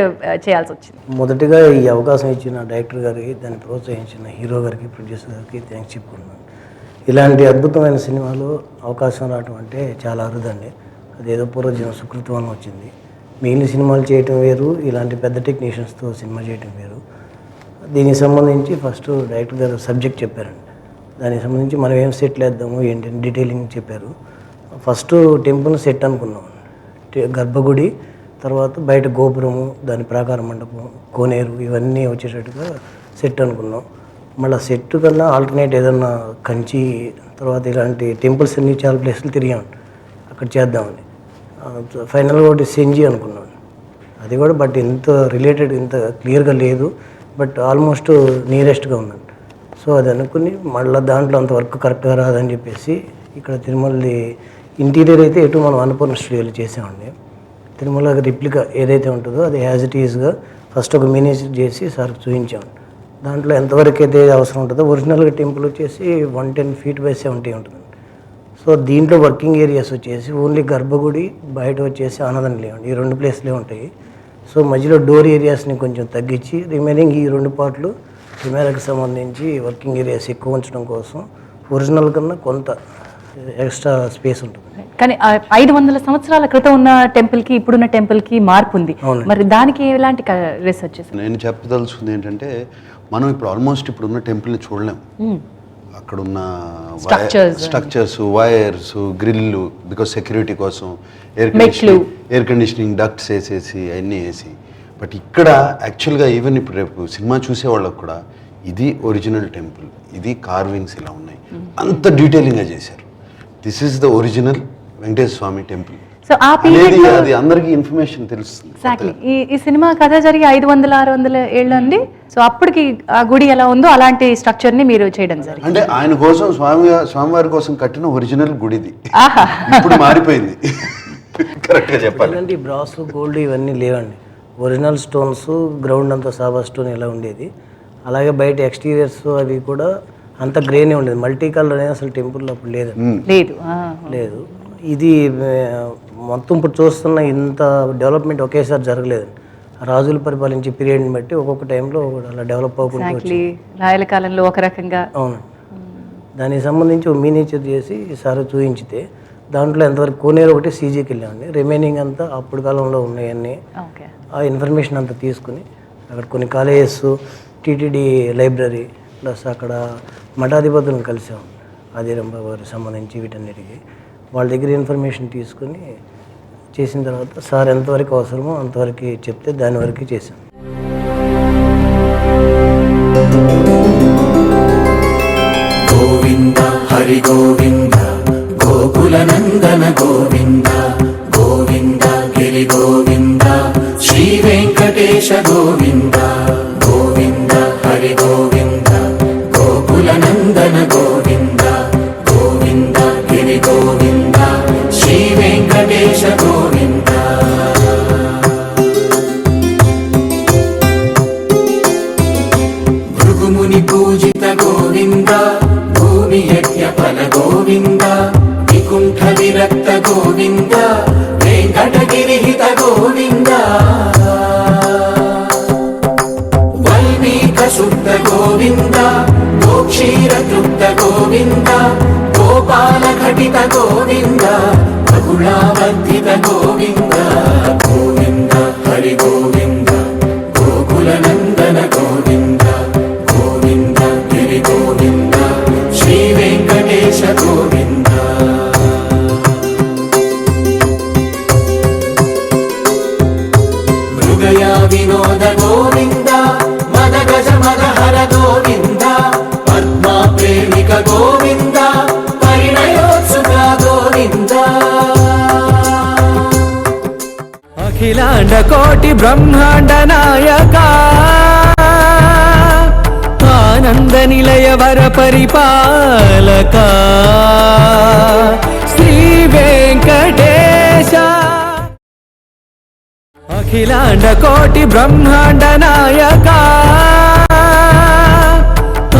చేయాల్సి వచ్చింది? మొదటిగా ఈ అవకాశం ఇచ్చిన డైరెక్టర్ గారికి, దాన్ని ప్రోత్సహించిన హీరో గారికి, ప్రొడ్యూసర్ గారికి థ్యాంక్స్ చెప్పుకున్నాను. ఇలాంటి అద్భుతమైన సినిమాలో అవకాశం రావడం అంటే చాలా అరుదండి. అదేదో పూర్వజన్మ సుకృతం అని వచ్చింది. మిగిలిన సినిమాలు చేయటం వేరు, ఇలాంటి పెద్ద టెక్నీషియన్స్తో సినిమా చేయటం వేరు. దీనికి సంబంధించి ఫస్ట్ డైరెక్టర్ గారు సబ్జెక్ట్ చెప్పారండి. దానికి సంబంధించి మనం ఏం సెట్ వేద్దాము ఏంటంటే డీటెయిలింగ్ చెప్పారు. ఫస్ట్ టెంపుల్ సెట్ అనుకున్నాం, గర్భగుడి, తర్వాత బయట గోపురము, దాని ప్రాకార మండపం, కోనేరు, ఇవన్నీ వచ్చేటట్టుగా సెట్ అనుకున్నాం. మళ్ళీ సెట్ కన్నా ఆల్టర్నేట్ ఏదన్నా కంచి, తర్వాత ఇలాంటి టెంపుల్స్ అన్ని చాలా ప్లేసులు తిరిగామండి, అక్కడ చేద్దామని. ఫైనల్గా ఒకటి సెంజి అనుకున్నాను, అది కూడా బట్ ఇంత రిలేటెడ్ ఇంత క్లియర్గా లేదు, బట్ ఆల్మోస్ట్ నియరెస్ట్గా ఉందండి. సో అది అనుకుని మళ్ళీ దాంట్లో అంత వర్క్ కరెక్ట్గా రాదని చెప్పేసి ఇక్కడ తిరుమలది ఇంటీరియర్ అయితే ఎటు మనం అన్నపూర్ణ స్టూడియోలో చేసామండి. తిరుమల రిప్లికా ఏదైతే ఉంటుందో అది యాజ్ ఇట్ ఈజ్గా ఫస్ట్ ఒక మినియేచర్ చేసి సార్కి చూపించాం. దాంట్లో ఎంతవరకు అయితే అవసరం ఉంటుందో, ఒరిజినల్గా టెంపుల్ వచ్చేసి 110 feet by 70 ఉంటుంది. సో దీంట్లో వర్కింగ్ ఏరియాస్ వచ్చేసి ఓన్లీ గర్భగుడి, బయట వచ్చేసి అన్నదానం లేవండి. ఈ 2 ప్లేస్లే ఉంటాయి. సో మధ్యలో డోర్ ఏరియాస్ని కొంచెం తగ్గించి రిమైనింగ్ ఈ 2 పార్ట్లు కెమెరాకి సంబంధించి వర్కింగ్ ఏరియాస్ ఎక్కువ ఉంచడం కోసం ఒరిజినల్ కన్నా కొంత ఎక్స్ట్రా స్పేస్ ఉంటుంది. కానీ 500 సంవత్సరాల క్రితం ఉన్న టెంపుల్కి ఇప్పుడున్న టెంపుల్కి మార్పు ఉంది. మరి దానికి ఎలాంటి రీసెర్చ్ చేశారు? నేను చెప్పదలుచుకుంది ఏంటంటే, మనం ఇప్పుడు ఆల్మోస్ట్ ఇప్పుడున్న టెంపుల్ని చూడలేం. అక్కడున్న structures, wires, grill, because security కోసం ఎయిర్ కండిషనింగ్ డక్ట్స్ వేసేసి అవన్నీ వేసి. బట్ ఇక్కడ యాక్చువల్గా ఈవెన్ ఇప్పుడు రేపు సినిమా చూసే వాళ్ళకు కూడా ఇది ఒరిజినల్ టెంపుల్, ఇది కార్వింగ్స్ ఇలా ఉన్నాయి, అంత డీటెయిలింగ్గా చేశారు. This is the original Venkateswara Swamy temple. So ఆ పీరియడ్ అది అందరికీ ఇన్ఫర్మేషన్ తెలుస్తుంది. ఎగ్జాక్ట్లీ ఈ సినిమా కథ జరిగి 500-600 ఏళ్ళు అండి. సో అప్పటికి ఆ గుడి ఎలా ఉందో అలాంటి స్ట్రక్చర్ ని మీరు చేయడం జరిగింది. అంటే ఆయన కోసం స్వామివారి కోసం కట్టిన ఒరిజినల్ గుడిది. ఇప్పుడు మారిపోయింది. కరెక్ట్ గా చెప్పాలి. అంటే బ్రాస్, గోల్డ్ ఇవన్నీ లేవండి. ఒరిజినల్ స్టోన్స్, గ్రౌండ్ అంతా సాబా స్టోన్ ఇలా ఉండేది. అలాగే బయట ఎక్స్టీరియర్స్ అవి కూడా అంత గ్రేనే ఉండేది. మల్టీ కలర్ అనేది అసలు టెంపుల్లో అప్పుడు లేదు. ఇది మొత్తం ఇప్పుడు చూస్తున్న ఇంత డెవలప్మెంట్ ఒకేసారి జరగలేదు. రాజులు పరిపాలించే పీరియడ్ని బట్టి ఒక్కొక్క టైంలో అలా డెవలప్ అవ్వకుండా రాయల కాలంలో ఒక రకంగా. అవును, దానికి సంబంధించి ఒక మినియేచర్ చేసి ఈసారి చూపించితే దాంట్లో ఎంతవరకు కోనేరు ఒకటి సీజీకి వెళ్ళామండి. రిమైనింగ్ అంతా అప్పుడు కాలంలో ఉన్నాయన్నీ ఆ ఇన్ఫర్మేషన్ అంతా తీసుకుని అక్కడ కొన్ని కాలేజెస్, టీటీడీ లైబ్రరీ, ప్లస్ అక్కడ మఠాధిపతులను కలిసాం ఆదిరంబ వారికి సంబంధించి వీటన్నిటికీ. వాళ్ళ దగ్గర ఇన్ఫర్మేషన్ తీసుకుని చేసిన తర్వాత సార్ ఎంతవరకు అవసరమో అంతవరకు చెప్తే దాని వరకు చేశాం. గోవింద హరి గోవింద గోకుల నందన గోవింద గోవింద గిరి గోవింద శ్రీ వెంకటేశ గోవింద గోవింద హరి గోవింద గోకుల నందన గోవింద గోవింద గిరి గోవింద శ్రీ వెంకటేశ గోవింద. భృగుముని పూజిత గోవింద భూమి యజ్ఞ ఫల గోవింద వికుంఠ విరక్త గోవింద వెంకటగిరిహిత గోవింద వల్మీక శుద్ధ గోవింద గోక్షీర తృప్త గోవింద గోపాల ఘటిత గోవింద బహుళావర్ధిత గోవింద గోవింద హరి గోవింద గోకుల నందన గోవింద గోవింద గిరి గోవింద శ్రీ వెంకటేశ గోవింద. మృగయా వినోద గోవింద మద గజ మద హర గోవింద పద్మా ప్రేమిక గోవింద పరిణయోత్సుక గోవింద. అఖిలాండ కోటి బ్రహ్మాండ నాయక ఆనంద నిలయ వర పరిపాలక శ్రీ వెంకటేశ. అఖిలాండ కోటి బ్రహ్మాండ నాయక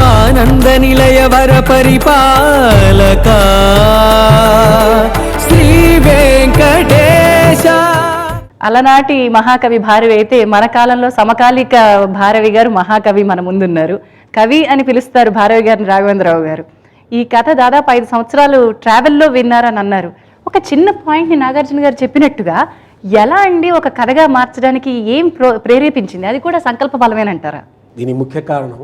ఆనంద నిలయ వర పరిపాలక శ్రీ వెంకటేశ. అలనాటి మహాకవి భారవి అయితే మన కాలంలో సమకాలిక భారవి గారు మహాకవి మన ముందున్నారు. కవి అని పిలుస్తారు భారవి గారిని రాఘవేంద్రరావు గారు. ఈ కథ దాదాపు 5 సంవత్సరాలు ట్రావెల్లో విన్నారని అన్నారు. ఒక చిన్న పాయింట్ని నాగార్జున గారు చెప్పినట్టుగా ఎలా అండి ఒక కథగా మార్చడానికి ఏం ప్రేరేపించింది? అది కూడా సంకల్ప బలమేనంటారా? దీని ముఖ్య కారణం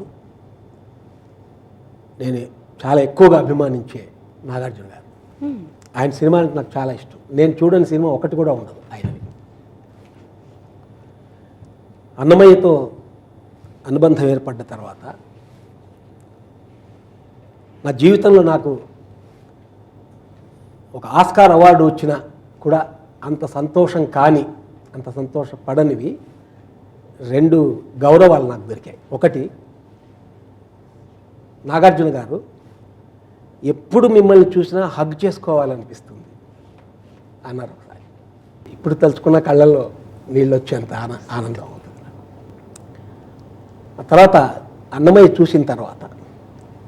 నేను చాలా ఎక్కువగా అభిమానించే నాగార్జున గారు. ఆయన సినిమా అంటే నాకు చాలా ఇష్టం. నేను చూడని సినిమా ఒకటి కూడా ఉండదు ఆయనది. అన్నమయ్యతో అనుబంధం ఏర్పడ్డ తర్వాత నా జీవితంలో నాకు ఒక ఆస్కార్ అవార్డు వచ్చినా కూడా అంత సంతోషం కానీ, అంత సంతోషపడనివి 2 గౌరవాలు నాకు దొరికాయి. ఒకటి, నాగార్జున గారు ఎప్పుడు మిమ్మల్ని చూసినా హగ్ చేసుకోవాలనిపిస్తుంది అన్నారు ఒకసారి. ఇప్పుడు తలుచుకున్న కళ్ళల్లో నీళ్ళు వచ్చేంత ఆనందం అవుతుంది. ఆ తర్వాత అన్నమయ్య చూసిన తర్వాత,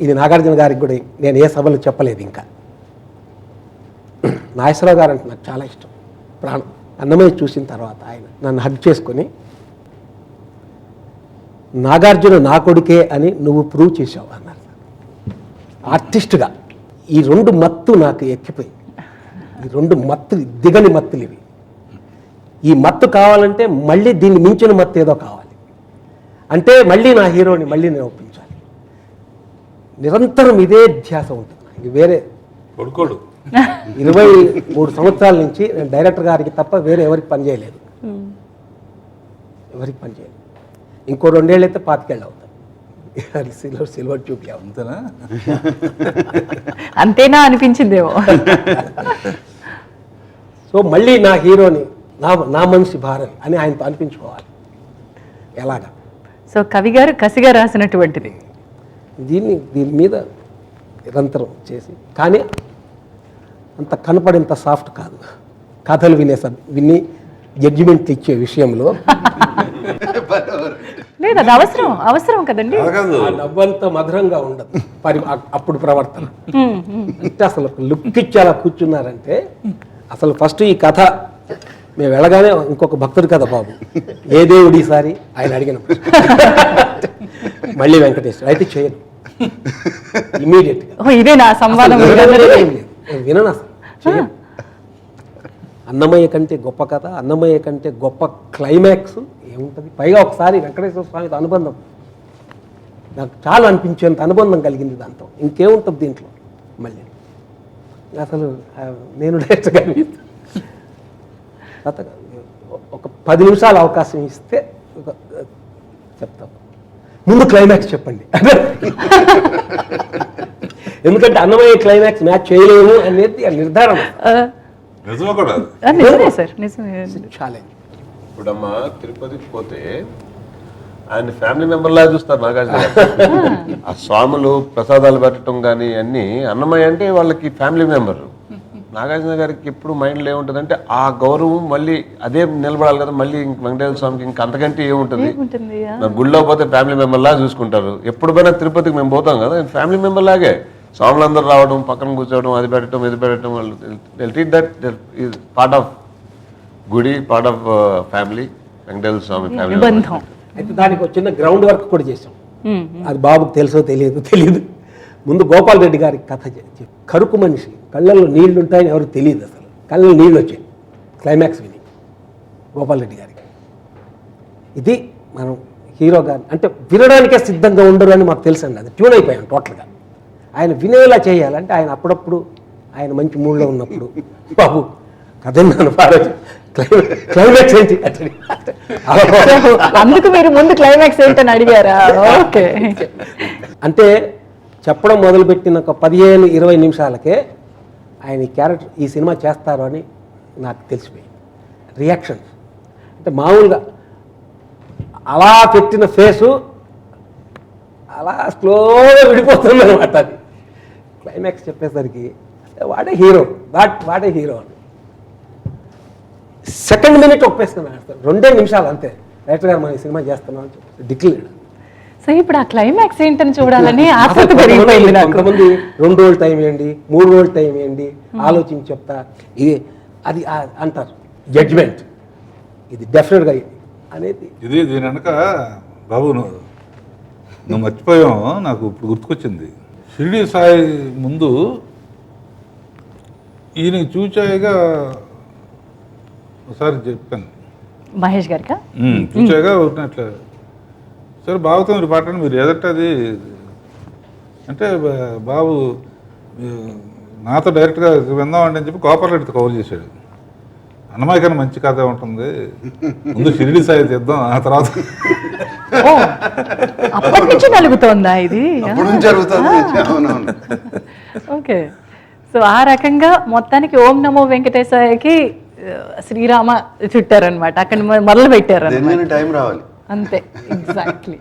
ఇది నాగార్జున గారికి కూడా నేను ఏ సభలో చెప్పలేదు ఇంకా, నాగేశ్వరరావు గారు అంటే నాకు చాలా ఇష్టం, ప్రాణం. అన్నమయ్య చూసిన తర్వాత ఆయన నన్ను హగ్ చేసుకొని, నాగార్జున నా కొడుకే అని నువ్వు ప్రూవ్ చేసావు అన్నారు. ఆర్టిస్ట్గా ఈ 2 మత్తు నాకు ఎక్కిపోయి, ఈ 2 మత్తులు దిగని మత్తులు ఇవి. ఈ మత్తు కావాలంటే మళ్ళీ దీన్ని మించిన మత్తు ఏదో కావాలి. అంటే మళ్ళీ నా హీరోని మళ్ళీ నేను ఒప్పించాలి. నిరంతరం ఇదే ధ్యాస ఉంటుంది. ఇది వేరే కొడుకోడు 23 సంవత్సరాల నుంచి నేను డైరెక్టర్ గారికి తప్ప వేరే ఎవరికి పనిచేయలేదు. ఎవరికి పనిచేయలేదు. ఇంకో 2 ఏళ్ళు అయితే 25 ఏళ్ళు అవుతాయి. సిల్వర్ చూపి అంతేనా? అంతేనా అనిపించిందేమో. సో మళ్ళీ నా హీరోని నా మనిషి భారతి అని ఆయనతో అనిపించుకోవాలి. ఎలాగా? సో కవి గారు కసిగా రాసినటువంటిది దీని మీద నిరంతరం చేసి, కానీ అంత కనపడేంత సాఫ్ట్ కాదు. కథలు విని జడ్జిమెంట్ ఇచ్చే విషయంలో లేదు, అది అవసరం కదండి. ఆ నవ్వంత మధురంగా ఉండదు అప్పుడు ప్రవర్తన. అంటే అసలు లుక్ ఇచ్చి అలా కూర్చున్నారంటే, అసలు ఫస్ట్ ఈ కథ మేము వెళ్ళగానే ఇంకొక భక్తుడి కథ బాబు, ఏ దేవుడు ఈసారి ఆయన అడిగినప్పుడు మళ్ళీ వెంకటేశ్వర అయితే చేయను ఇమీడియట్గా. ఇదే నా సంవాదం. వినను అసలు, చేయను. అన్నమయ్య కంటే గొప్ప కథ, అన్నమయ్య కంటే గొప్ప క్లైమాక్స్ ఏముంటుంది? పైగా ఒకసారి వెంకటేశ్వర స్వామితో అనుబంధం నాకు చాలా అనిపించేంత అనుబంధం కలిగింది దాంతో. ఇంకేముంటుంది దీంట్లో? మళ్ళీ అసలు నేను డైరెక్ట్గా ఒక 10 నిమిషాలు అవకాశం ఇస్తే చెప్తాం, ముందు క్లైమాక్స్ చెప్పండి. ఎందుకంటే అన్నమయ్య క్లైమాక్స్ మ్యాచ్ చేయలేము అనేది నిర్ధారణ. నిజమే సార్, నిజమే. చాలా ఇప్పుడమ్మా తిరుపతికి పోతే ఆయన ఫ్యామిలీ మెంబర్ లాగా చూస్తారు నాగార్జున. ఆ స్వాములు ప్రసాదాలు పెట్టడం కానీ అన్నీ, అన్నమయ్య అంటే వాళ్ళకి ఫ్యామిలీ మెంబర్. నాగార్జున గారికి ఎప్పుడు మైండ్లో ఏముంటుంది, ఆ గౌరవం మళ్ళీ అదే నిలబడాలి కదా. మళ్ళీ వెంకటేశ్వర స్వామికి ఇంకా అంతకంటే ఏముంటుంది? గుళ్ళో పోతే ఫ్యామిలీ మెంబర్ లాగా చూసుకుంటారు. ఎప్పుడు పోయినా తిరుపతికి మేము పోతాం కదా, ఫ్యామిలీ మెంబర్ లాగే. స్వాములందరూ రావడం, పక్కన కూర్చోవడం, అది పెట్టడం, ఇది పెట్టడం, వాళ్ళు treat that is part of గుడి, part of family. Venkateswara Swamy family. అయితే దానికి ఒక చిన్న గ్రౌండ్ వర్క్ కూడా చేసాం. అది బాబుకు తెలుసో తెలియదు. ముందు గోపాల్ రెడ్డి గారికి కథ చెప్పి, కరుకు మనిషి, కళ్ళల్లో నీళ్లు ఉంటాయని ఎవరికి తెలియదు. అసలు కళ్ళలో నీళ్ళు వచ్చాయి క్లైమాక్స్ విని గోపాల్ రెడ్డి గారికి. ఇది మనం హీరో గారు అంటే వినడానికే సిద్ధంగా ఉండరు అని మాకు తెలుసండి. అది ట్యూన్ అయిపోయాం టోటల్గా. ఆయన వినేలా చేయాలంటే ఆయన అప్పుడప్పుడు ఆయన మంచి మూడ్లో ఉన్నప్పుడు, బాబు కథ నన్ను పాడచ్చు, క్లైమాక్స్ ఏంటి అందుకు మీరు ముందు క్లైమాక్స్ ఏంటని అడిగారా? ఓకే. అంటే చెప్పడం మొదలుపెట్టిన ఒక 15-20 నిమిషాలకే ఆయన ఈ క్యారెక్టర్ ఈ సినిమా చేస్తారు అని నాకు తెలిసిపోయింది. రియాక్షన్స్ అంటే మామూలుగా అలా పెట్టిన ఫేసు అలా స్లోగా విడిపోతుంది అనమాట. అది క్లైమాక్స్ చెప్పేసరికి వాడే హీరో, వాడే హీరో అని సెకండ్ మినిట్ ఒప్పేస్తున్నాను. 2 నిమిషాలు అంతే. డైరెక్టర్ గారు మనం ఈ సినిమా చేస్తున్నాం అని చెప్పి డిక్లేర్. సో ఇప్పుడు ఆ క్లైమాక్స్ ఏంటని చూడాలని ఆసక్తి పెరిగిపోయింది నాకు. కొంతమంది 2 రోజులు టైం ఇవ్వండి, 3 రోజులు టైం ఇవ్వండి, ఆలోచించి చెప్తా, ఇది అది అంటారు జడ్జ్మెంట్. ఇది డెఫినెట్గా అనేది ఇది. దీని వెనక బాబు నువ్వు మర్చిపోయావు, నాకు ఇప్పుడు గుర్తుకొచ్చింది. షిరిడి సాయి ముందు ఈయన చూచాయిగా ఒకసారి చెప్పాను మహేష్ గారికా, చూచాయిగా ఉన్నట్లే సరే బాబుతో మీరు పాటండి, మీరు ఎదటది అంటే బాబు నాతో డైరెక్ట్గా విందామండి అని చెప్పి గోపాల్ రెడ్డితో కవర్ చేశాడు. అన్నమయ్య కన్నా మంచి కథ ఉంటుంది, ముందు షిరిడి సాయి తీద్దాం, ఆ తర్వాత అప్పటి నుంచి నలుగుతోందా ఇది? ఓకే. సో ఆ రకంగా మొత్తానికి ఓం నమో వెంకటేశాయకి శ్రీరామ చుట్టారనమాట, అక్కడ మొదలు పెట్టారు. టైం రావాలి అంతే, ఎగ్జాక్ట్లీ.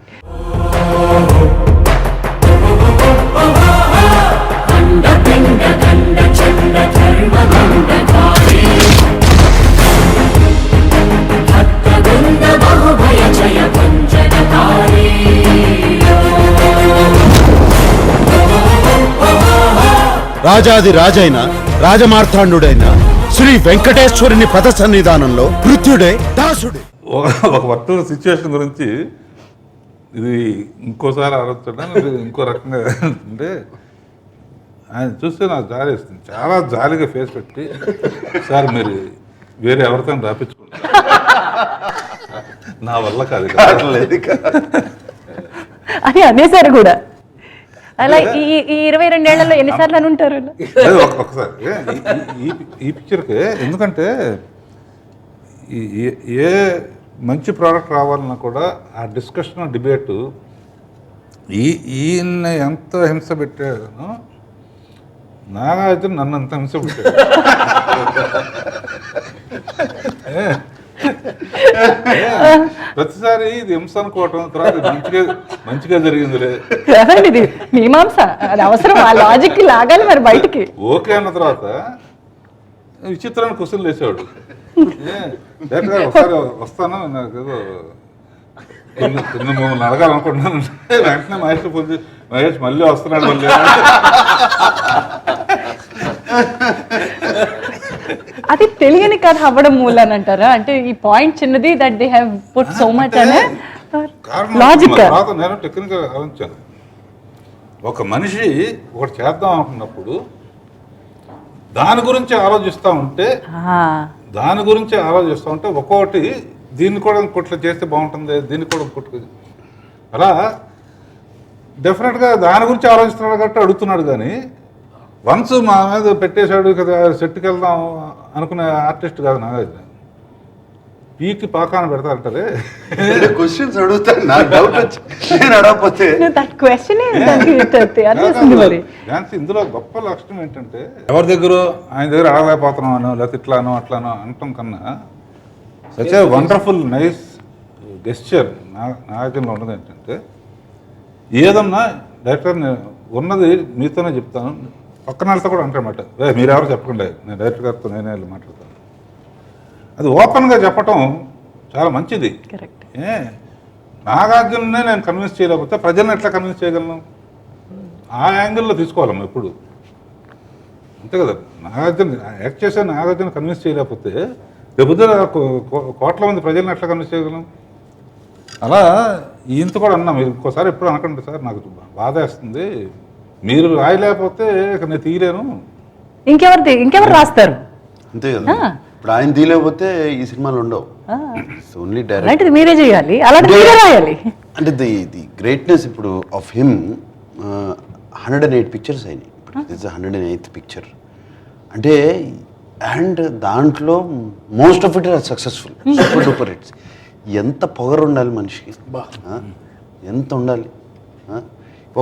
రాజాది రాజైన రాజమార్తాండుడైన శ్రీ వెంకటేశ్వరుని పద సన్నిధానంలో మృత్యుడే దాసుడే. ఒక పర్టికులర్ సిచ్యువేషన్ గురించి ఇది ఇంకోసారి ఆలోచించడం ఇంకో రకంగా అంటే ఆయన చూస్తే నాకు జాలి వేస్తుంది. చాలా జాలిగా ఫేస్ పెట్టి సార్ మీరు వేరే ఎవరితో రాపించుకుంటారు నా వల్ల కాదు అని అనేసారు కూడా. అలా ఈ 22 ఏళ్లలో ఎన్నిసార్లు అని ఉంటారు? ఒకసారి ఈ పిక్చర్కి ఎందుకంటే ఏ మంచి ప్రోడక్ట్ రావాలన్నా కూడా ఆ డిస్కషన్ డిబేటు ఈయన ఎంత హింస పెట్టాడో నాగార్జున నన్ను అంత హింస పెట్టాడు. ప్రతిసారి ఇది హింస అనుకోవటం, తర్వాత మంచిగా జరిగిందిలే ఇది మీమాంస, అది అవసరం, ఆ లాజిక్ లాగాలి మరి బయటికి. ఓకే అన్న తర్వాత విచిత్రమైన క్వశ్చన్లు వేసేవాడు. ఒకసారి వస్తాను, నాకు ఏదో మిమ్మల్ని అడగాలనుకుంటున్నాను. వెంటనే మహేష్ ఫోన్ చేసి మహేష్ మళ్ళీ వస్తున్నాడు మళ్ళీ. అది తెలియని కథ అవ్వడం మూలని అంటారా? అంటే ఈ పాయింట్ చిన్నది, that they have put so much అనే లాజిక్. నేను టెక్నికల్ ఆలోచించాను. ఒక మనిషి ఒకటి చేద్దాం అనుకున్నప్పుడు దాని గురించి ఆలోచిస్తూ ఉంటే ఒక్కొక్కటి దీన్ని కూడా ఇంకొట్లా చేస్తే బాగుంటుంది, దీన్ని కూడా ఇంకొకటి అలా డెఫినెట్గా దాని గురించి ఆలోచిస్తున్నాడు కాబట్టి అడుగుతున్నాడు. కానీ వన్స్ మా మీద పెట్టేశాడు కదా సెట్కి వెళ్దాం అనుకునే ఆర్టిస్ట్ కాదు నాగార్జున. పీకి పాకాన పెడతారంటారే క్వశ్చన్స్ అడుగుతాను, నాకు డౌట్ వచ్చి నేను అడగకపోతే ఇందులో గొప్ప లక్షణం ఏంటంటే ఎవరి దగ్గర ఆయన దగ్గర అడగలేకపోతున్నాను లేకపోతే ఇట్లానో అట్లానో అనటం కన్నా such a wonderful nice gesture నాగార్జునలో ఉన్నది ఏంటంటే ఏదన్నా డైరెక్టర్ ఉన్నది మీతోనే చెప్తాను, పక్కన వాళ్ళతో కూడా అంటారన్నమాట. మీరెవరు చెప్పకుండా నేను డైరెక్టర్ గారితో నేనే వెళ్ళి మాట్లాడతాను. అది ఓపెన్గా చెప్పటం చాలా మంచిది. నాగార్జుననే నేను కన్విన్స్ చేయలేకపోతే ప్రజలను ఎట్లా కన్విన్స్ చేయగలను? ఆ యాంగిల్లో తీసుకోవాలి ఎప్పుడు, అంతే కదా. నాగార్జున యాక్ట్ చేసే నాగార్జున కన్విన్స్ చేయలేకపోతే రేపు కోట్ల మంది ప్రజలను ఎట్లా కన్విన్స్ చేయగలం? అలా ఈయంత కూడా అన్నా, మీరు ఇంకోసారి ఎప్పుడు అనకండి సార్, నాకు బాధ వేస్తుంది, మీరు రాయలేకపోతే నేను తీయలేను. ఇంకెవరు రాస్తారు? అంతే కదా. ఇప్పుడు ఆయన తీయలేకపోతే ఈ సినిమాలు ఉండవు. ఓన్లీ డైరెక్ట్ మీరే చేయాలి, అలాంటి మీరే రాయాలి. అంటే ది గ్రేట్నెస్ ఇప్పుడు ఆఫ్ హిమ్ 108 పిక్చర్స్ అయినాయి. దిస్ 108th పిక్చర్ అంటే, అండ్ దాంట్లో most of it or successful, super duper hits. ఎంత పొగరు ఉండాలి మనిషికి, ఎంత ఉండాలి.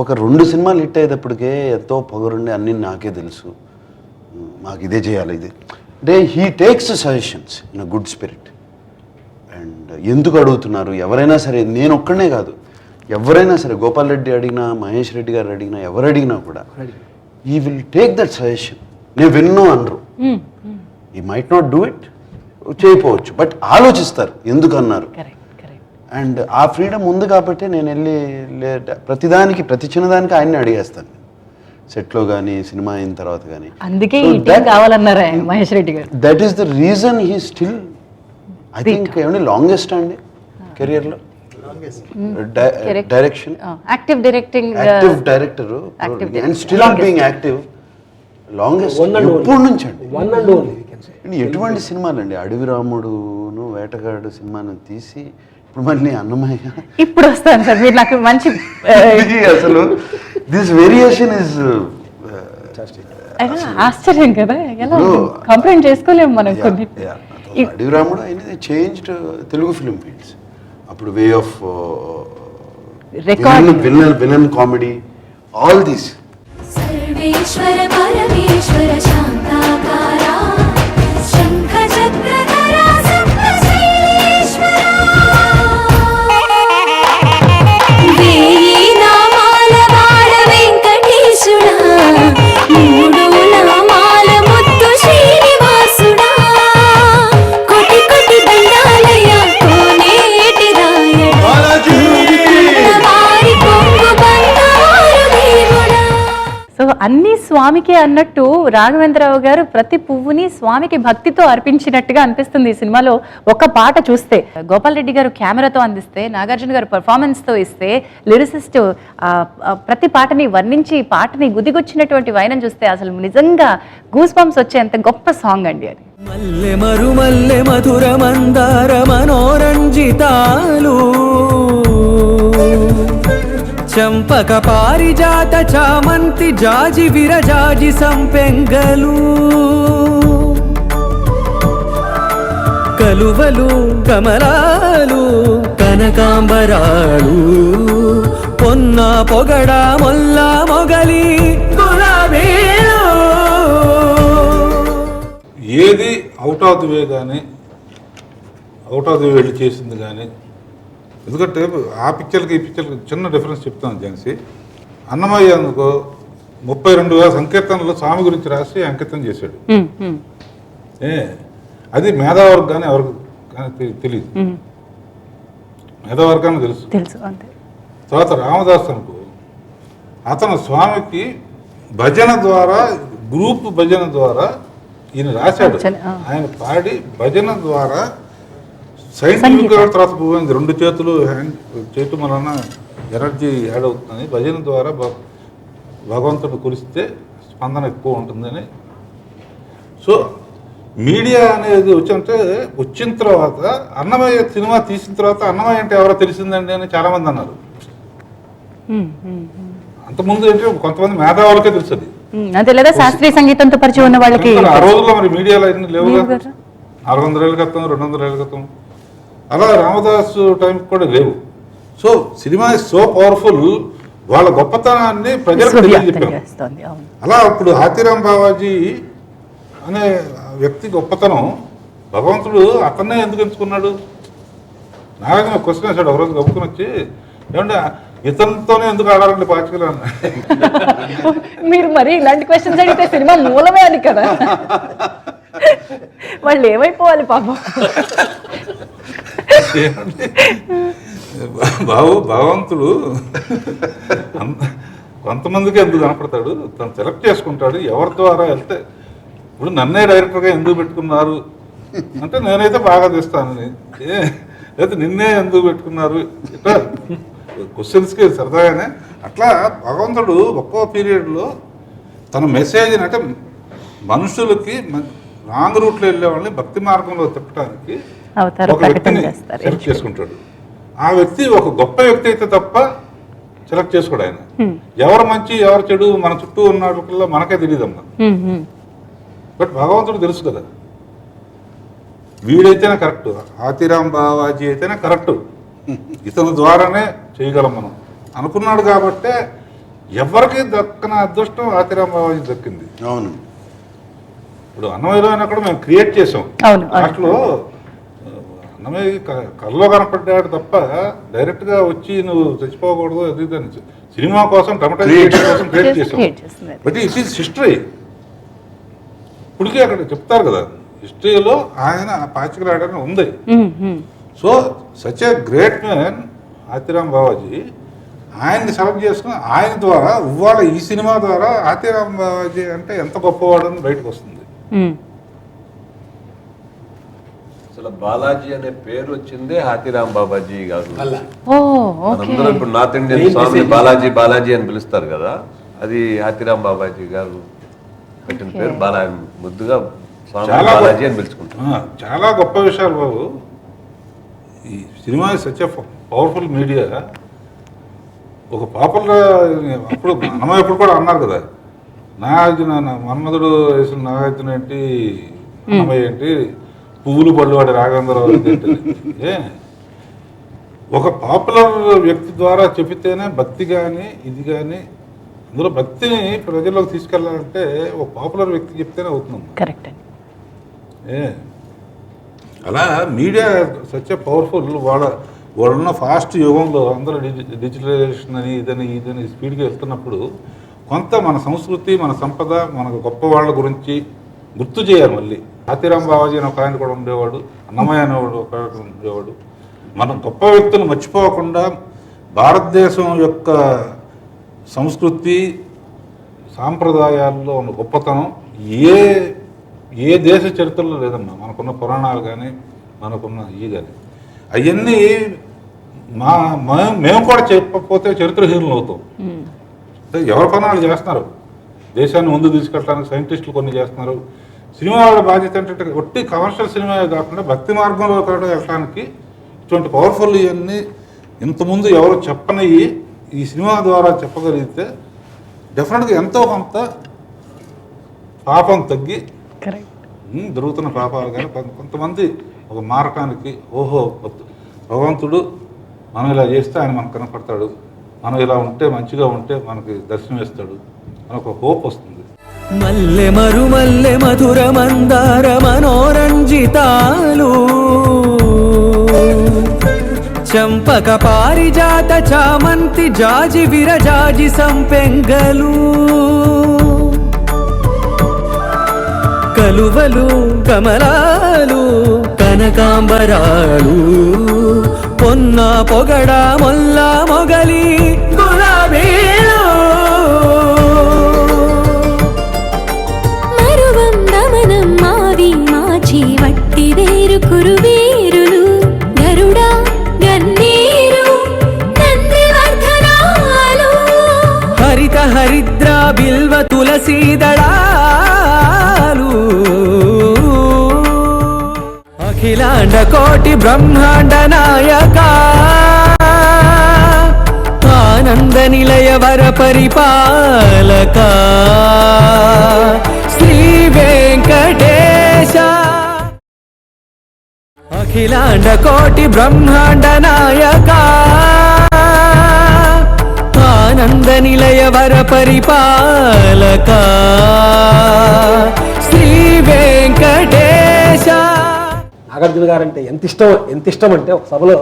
ఒక 2 సినిమాలు హిట్ అయ్యేటప్పటికే ఎంతో పొగరుండి అన్నీ నాకే తెలుసు, మాకు ఇదే చేయాలి ఇది అంటే he takes suggestions in a good spirit. And ఎందుకు అడుగుతున్నారు ఎవరైనా సరే, నేను ఒక్కడనే కాదు, ఎవరైనా సరే, గోపాల్ రెడ్డి అడిగినా, మహేష్ రెడ్డి గారు అడిగినా, ఎవరు అడిగినా కూడా ఈ విల్ టేక్ దట్ సజెషన్. నేను విన్నో అనరు, he might not do it, చేయకపోవచ్చు, బట్ ఆలోచిస్తారు ఎందుకు అన్నారు. అండ్ ఆ ఫ్రీడమ్ ఉంది కాబట్టి నేను వెళ్ళి ప్రతిదానికి, ప్రతి చిన్నదానికి ఆయన్ని అడిగేస్తాను, సెట్లో కానీ సినిమా అయిన తర్వాత కానీ. అందుకే కావాలన్నారు మహేష్ రెడ్డి గారు. That is the reason he still I think ఏమంటే లాంగెస్ట్ అండి కెరియర్లో direction, active directing, active director and still being active longest ఎప్పటి నుంచి అండి. ఎటువంటి సినిమాలు అండి, అడవి రాముడును వేటగాడు సినిమాను తీసి ఇప్పుడు మళ్ళీ అన్నమయ్య. ఇప్పుడు వస్తాను సార్, మీరు నాకు మంచి అసలు దిస్ వేరియేషన్ ఇస్ ఆశ్చర్యం కదా, ఎలా కంప్లైంట్ చేసుకోలేము మనం కొన్ని. అడవి రాముడు అనేది చేంజ్డ్ తెలుగు ఫిల్మ్ ఫీల్డ్స్. అప్పుడు way of villain comedy, all these. సర్వేశ్వర పరమేశ్వర శాంతాకారా శంఖ చక్రధర సప్తశైలేశ్వర వేయి నామాల వాడ వెంకటేశుడా మూడు నామాల ముత్తు శ్రీనివాసుడా కోటి కోటి దండాలయ కోనేటి రాయడా వారి కొంగు బంగారు దేవుడా. సో అన్ని స్వామికి అన్నట్టు రాఘవేంద్రరావు గారు ప్రతి పువ్వుని స్వామికి భక్తితో అర్పించినట్టుగా అనిపిస్తుంది ఈ సినిమాలో. ఒక పాట చూస్తే గోపాల్ రెడ్డి గారు కెమెరాతో అందిస్తే, నాగార్జున గారు పర్ఫార్మెన్స్తో ఇస్తే, లిరిసిస్ట్ ప్రతి పాటని వర్ణించి పాటని గుదిగొచ్చినటువంటి వైనం చూస్తే అసలు నిజంగా గూస్ బంప్స్ వచ్చేంత గొప్ప సాంగ్ అండి అది. మల్లె మరుమల్లె మధుర మందార మనోరంజితాలు చంపక పారిజాత చామంతి జాజి విరజాజి సంపెంగలు కలువలు కమలాలు కనకాంబరాలు పొన్న పొగడ మొల్ల మొగలి గులాబీలు. ఏది అవుట్ ఆఫ్ ది వే కానీ అవుట్ ఆఫ్ ది వే వెళ్ళి చేసింది కానీ, ఎందుకంటే ఆ పిక్చర్కి ఈ పిక్చర్కి చిన్న డిఫరెన్స్ చెప్తాను ఝాన్సీ. అన్నమయ్య అందుకో 32,000 సంకీర్తనలు స్వామి గురించి రాసి అంకితం చేశాడు. అది మేధావర్గం కానీ ఎవరికి కానీ తెలియదు, మేధావర్గానికి తెలుసు. తర్వాత రామదాస్ అనుకో, అతను స్వామికి భజన ద్వారా, గ్రూప్ భజన ద్వారా ఈయన రాశాడు. ఆయన పాడి భజన ద్వారా సైంటిఫిక్ తర్వాత పోయింది. 2 చేతులు చేయటం వలన ఎనర్జీ యాడ్ అవుతుందని, భజన ద్వారా భగవంతుడు కొలిస్తే స్పందన ఎక్కువ ఉంటుందని. సో మీడియా అనేది వచ్చిన తర్వాత అన్నమయ్య సినిమా తీసిన తర్వాత అన్నమయ్య అంటే ఎవరో తెలిసిందండి అని చాలామంది అన్నారు. అంతకుముందు ఏంటంటే కొంతమంది మేధావులకే తెలుస్తుంది, శాస్త్రీయ సంగీతంతో పరిచయం ఉన్న వాళ్ళకి. ఆ రోజుల్లో మరి మీడియాలో అన్ని లేవు కదా, 400 ఏళ్ళ క్రితం 200 ఏళ్ళ క్రితం అలా రామదాసు టైంకి కూడా లేవు. So cinema is so powerful, వాళ్ళ గొప్పతనాన్ని ప్రజలకు తెలియజెప్పారు. అలా అప్పుడు హాతీరాం బావాజీ అనే వ్యక్తి గొప్పతనం, భగవంతుడు అతన్నే ఎందుకు ఎంచుకున్నాడు? నాగార్జున క్వశ్చన్ వేశాడు ఒకరోజు గబుకుని వచ్చి, ఏమంటే ఇతనితోనే ఎందుకు ఆడాలండి పాచికలు అన్న. మీరు మరి ఇలాంటి క్వశ్చన్స్ అడిగితే సినిమా మూలమే అని కదా, వాళ్ళు ఏమైపోవాలి పాపం. భగవంతుడు కొంతమందికి ఎందుకు కనపడతాడు, తను సెలెక్ట్ చేసుకుంటాడు ఎవరి ద్వారా వెళ్తే. ఇప్పుడు నన్నే డైరెక్టర్గా ఎందుకు పెట్టుకున్నారు అంటే నేనైతే బాగా తెస్తానని, లేదా నిన్నే ఎందుకు పెట్టుకున్నారు, ఇట్లా క్వశ్చన్స్కి సరదాగానే. అట్లా భగవంతుడు ఒక్కో పీరియడ్లో తన మెసేజ్ని అంటే మనుషులకి రాంగ్ రూట్లో వెళ్ళే వాళ్ళని భక్తి మార్గంలో తిప్పడానికి ఒక వ్యక్తిని సెలెక్ట్ చేసుకుంటాడు. ఆ వ్యక్తి ఒక గొప్ప వ్యక్తి అయితే తప్ప సెలెక్ట్ చేసుకోడు ఆయన. ఎవరు మంచి ఎవరు చెడు మన చుట్టూ ఉన్న వాళ్ళకల్లా మనకే తెలియదమ్మా. బట్ భగవంతుడు తెలుసు కదా, వీడైతేనే కరెక్ట్, హాతీరాం బావాజీ అయితేనే కరెక్ట్, ఇతని ద్వారానే చేయగలం మనం అనుకున్నాడు. కాబట్టే ఎవరికి దక్కన అదృష్టం హాతీరాం బావాజీ దక్కింది. అవును, ఇప్పుడు అన్నమయ్యలో అయినా కూడా మేము క్రియేట్ చేసాం. దాంట్లో అన్నమయ్య కళ్ళలో కనపడ్డాడు తప్ప డైరెక్ట్గా వచ్చి నువ్వు చచ్చిపోకూడదు అది దాన్ని సినిమా కోసం డ్రామటైజేషన్ కోసం క్రియేట్ చేసాం. But it is history. ఇప్పటికీ అక్కడ చెప్తారు కదా, హిస్టరీలో ఆయన పాచికలు ఆడని ఉంది. So such a great man Hathiram Bavaji, ఆయన్ని సెలెక్ట్ చేసుకుని ఆయన ద్వారా ఇవాళ ఈ సినిమా ద్వారా హాతీరాం బావాజీ అంటే ఎంత గొప్పవాడని బయటకు వస్తుంది. అసలు బాలాజీ అనే పేరు వచ్చిందే హాతీరాం బాబాజీ గారు. అందరూ ఇప్పుడు నార్త్ ఇండియన్ స్వామి బాలాజీ బాలాజీ అని పిలుస్తారు కదా, అది హాతీరాం బాబాజీ గారు పెట్టిన పేరు. ముద్దుగా స్వామి బాలాజీ అని పిలుచుకుంటారు. చాలా గొప్ప విషయాలు బాబు. ఈ cinema such a powerful media. ఒక పాపులర్ అప్పుడు అన్నమయ్య ఎప్పుడు కూడా అన్నారు కదా, నాగార్జున మన్మధుడు వేసిన నాగార్జున ఏంటి, అన్నమయ్య ఏంటి, పువ్వులు పళ్ళు వాడి రాఘవేంద్రరావు ఏంటి. ఒక పాపులర్ వ్యక్తి ద్వారా చెబితేనే భక్తి కానీ ఇది కానీ, అందులో భక్తిని ప్రజల్లోకి తీసుకెళ్ళాలంటే ఒక పాపులర్ వ్యక్తి చెప్తేనే అవుతుంది. కరెక్ట్. అలా మీడియా సచ్ ఎ పవర్ఫుల్. వాళ్ళున్న ఫాస్ట్ యుగంలో అందరూ డిజిటలైజేషన్ అని ఇదని స్పీడ్గా వెళ్తున్నప్పుడు కొంత మన సంస్కృతి మన సంపద మన గొప్ప వాళ్ళ గురించి గుర్తు చేయాలి. మళ్ళీ హాతీరాం బావాజీ అని ఒక ఆయన కూడా ఉండేవాడు, అన్నమయ్య అనేవాడు ఒక ఆయన ఉండేవాడు. మనం గొప్ప వ్యక్తులు మర్చిపోకుండా భారతదేశం యొక్క సంస్కృతి సాంప్రదాయాల్లో ఉన్న గొప్పతనం ఏ దేశ చరిత్రలో లేదమ్మా. మనకున్న పురాణాలు కానీ మనకున్న కానీ అవన్నీ మేము కూడా చెప్పకపోతే చరిత్రహీనులు అవుతాం. ఎవరి పనాలు చేస్తున్నారు, దేశాన్ని ముందు తీసుకెళ్ళడానికి సైంటిస్టులు కొన్ని చేస్తున్నారు. సినిమా వాళ్ళ బాధ్యత ఏంటంటే ఒట్టి కమర్షియల్ సినిమా కాకుండా భక్తి మార్గంలో కూడా వెళ్ళడానికి ఇటువంటి పవర్ఫుల్ ఇవన్నీ ఇంతకుముందు ఎవరు చెప్పనవి ఈ సినిమా ద్వారా చెప్పగలిగితే డెఫినెట్గా ఎంతో కొంత పాపం తగ్గి జరుగుతున్న పాపాలు కానీ కొంతమంది ఒక మారటానికి ఓహో భగవంతుడు మనం ఇలా చేస్తే ఆయన మనకు కనపడతాడు, మనం ఇలా ఉంటే మంచిగా ఉంటే మనకి దర్శనం ఇస్తాడు అని ఒక హోప్ వస్తుంది. మల్లె మరుమల్లె మధుర మందార మనోరంజితాలు చంపక పారిజాత చామంతి జాజి విరజాజి సంపెంగలు కలువలు కమలాలు కనకాంబరాలు పొన్న పొగడ మొల్ల మొగలి గులాబీలు మరువందమనం మావి మాచి వట్టి వేరు కురువేరులు గరుడా గన్నేరు నందివర్ధనాలు హరిత హరిద్ర బిల్వ తులసీదళాలు అఖిలాండ కోటి బ్రహ్మాండ నాయక ఆనంద నిలయ వర పరిపాలక శ్రీ వెంకటేశ అఖిలాండ కోటి బ్రహ్మాండ నాయక ఆనంద నిలయ వర పరిపాలక శ్రీ వెంకటేశ. నాగార్జున గారు అంటే ఎంత ఇష్టం అంటే ఒక సభలో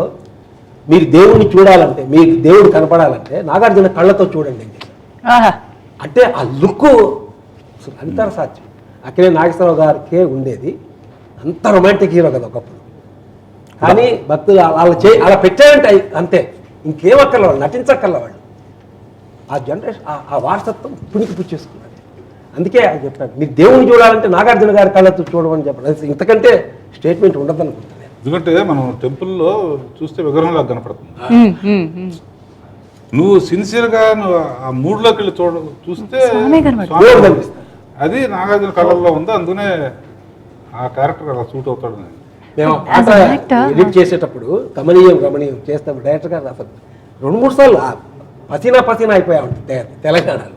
మీరు దేవుడిని చూడాలంటే, మీకు దేవుడు కనపడాలంటే నాగార్జున కళ్ళతో చూడండి అని చెప్పారు. అంటే ఆ లుక్ అంతర సాధ్యం. అక్కడే నాగేశ్వరరావు గారికే ఉండేది. అంత రొమాంటిక్ హీరో కదా ఒకప్పుడు. కానీ భక్తులు అలా పెట్టారంటే అంతే, ఇంకేం అక్కర్ల వాళ్ళు, నటించక్కర్ల వాళ్ళు. ఆ జనరేషన్ ఆ వారసత్వం పుణికి పుచ్చేసుకున్నారు. అందుకే ఆయన చెప్పారు మీరు దేవుని చూడాలంటే నాగార్జున గారి కళ్ళతో చూడమని చెప్పారు. ఇంతకంటే స్టేట్మెంట్ ఉండదు అనుకుంటున్నాను. ఎందుకంటే మనం టెంపుల్లో చూస్తే విగ్రహంలా కనపడుతుంది. నువ్వు సిన్సియర్గా నువ్వు ఆ మూడ్లోకి వెళ్ళి చూస్తే అది నాగార్జున కళల్లో ఉంది. అందుకనే ఆ క్యారెక్టర్ అలా సూట్ అవుతాడు. మేము ఎడిట్ చేసేటప్పుడు కమనీయం రమణీయం చేస్తాము. డైరెక్టర్ గారు అసలు 2-3 సార్లు పసీనా అయిపోయా ఉంటుంది తెలంగాణలో.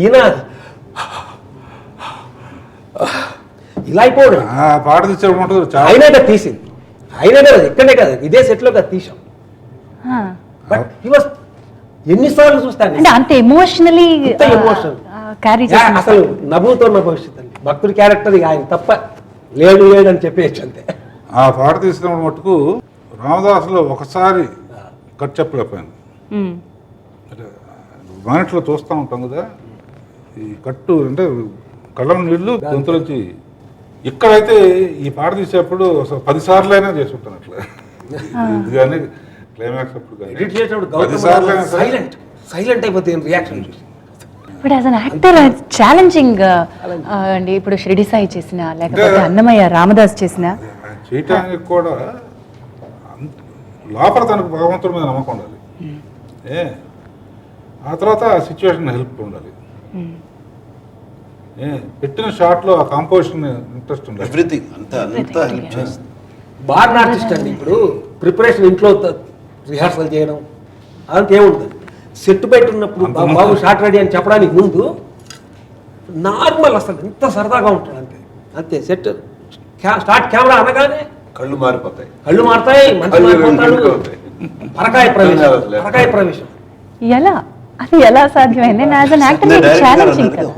ఈయన ఇలా అయిపోవడం పాట తీసేటప్పుడు ఆయనే కదా తీసింది, ఆయనే కదా ఇక్కడే కదా ఇదే సెట్లో కదా తీసాం. బట్ హీ వాస్ ఎన్నిసార్లు చూస్తాను అంత ఎమోషనలీ అసలు నవ్వుతున్న భవిష్యత్తు అండి. భక్తుడి క్యారెక్టర్ ఆయన తప్ప లేడు అని చెప్పేయచ్చు అంతే. ఆ పాట తీసినప్పుడు మటుకు రామదాసులో ఒకసారి కట్ చెప్పలేకపోయాను. మానిట్లో చూస్తూ ఉంటాం కదా, ఈ కట్టు అంటే కళ్ళం నీళ్లు గొంతులోంచి. ఇక్కడైతే ఈ పాట తీసేటప్పుడు 10 సార్లు అయినా చేసి ఉంటాను అట్లా. ఇది కానీ క్లైమాక్స్ అప్పుడు సైలెంట్ అయిపోతే రియాక్షన్ చూసి. But as an actor challenging అండి. ఇప్పుడు షిరిడి సాయి చేసిన, లేకపోతే అన్నమయ్య రామదాస్ చేసిన చేయటానికి కూడా లోపల తనకు భగవంతుడి మీద నమ్మకం ఉండాలి. ఆ తర్వాత ఆ సిచ్యువేషన్ హెల్ప్ ఉండాలి. పెట్టిన షాట్లో ఆ కాంపోజిషన్ ఇంట్రెస్ట్ ఉండాలి. ఎవ్రీథింగ్ అంతా హెల్ప్ చేస్తుంది. బార్న్ ఆర్టిస్ట్ అండి. ఇప్పుడు ప్రిపరేషన్ ఇంట్లో రిహార్సల్ చేయడం అదంతా ఏముంటుంది. సెట్ బయట ఉన్నప్పుడు బాబు షార్ట్ రెడీ అని చెప్పడానికి ముందు నార్మల్ అసలు ఎంత సరదాగా ఉంటుంది అంతే అంతే. సెట్ స్టార్ట్ కెమెరా అనగానే కళ్ళు మారిపోతాయి, మంచి మారిపోతాడు. పరకాయ ప్రవేశం అది ఎలా సాధ్యమైంది?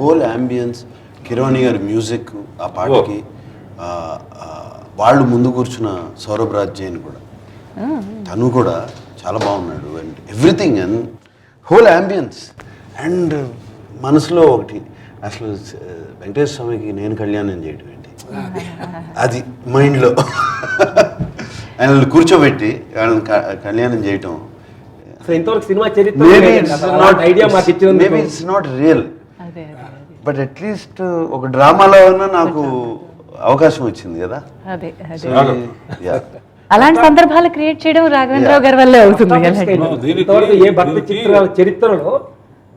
హోల్ అంబియన్స్, కిరోని గారి మ్యూజిక్, ఆ పాటకి వాళ్ళు ముందు కూర్చున్న సౌరభ్ రాజ్ జైన్ కూడా, తను కూడా చాలా బాగున్నాడు. And everything and whole ambience. And మనసులో ఒకటి, అసలు వెంకటేశ్వర స్వామికి నేను కళ్యాణం చేయడం ఏంటి, అది మైండ్లో ఆయన కూర్చోబెట్టి వాళ్ళని కళ్యాణం చేయటం. ఇంతవరకు సినిమా చరిత్ర ఐడియా మాకు ఇచ్చింది. మేబీ ఇట్స్ నాట్ రియల్, అదే బట్ అట్లీస్ట్ ఒక డ్రామాలో అయినా నాకు అవకాశం వచ్చింది కదా. అదే Yeah. అలాంటి సందర్భాలు క్రియేట్ చేయడం రాఘవేంద్రరావు గారి వల్లే అవుతుంది. ఇంతవరకు ఏ భక్తి చిత్రాల చరిత్రలో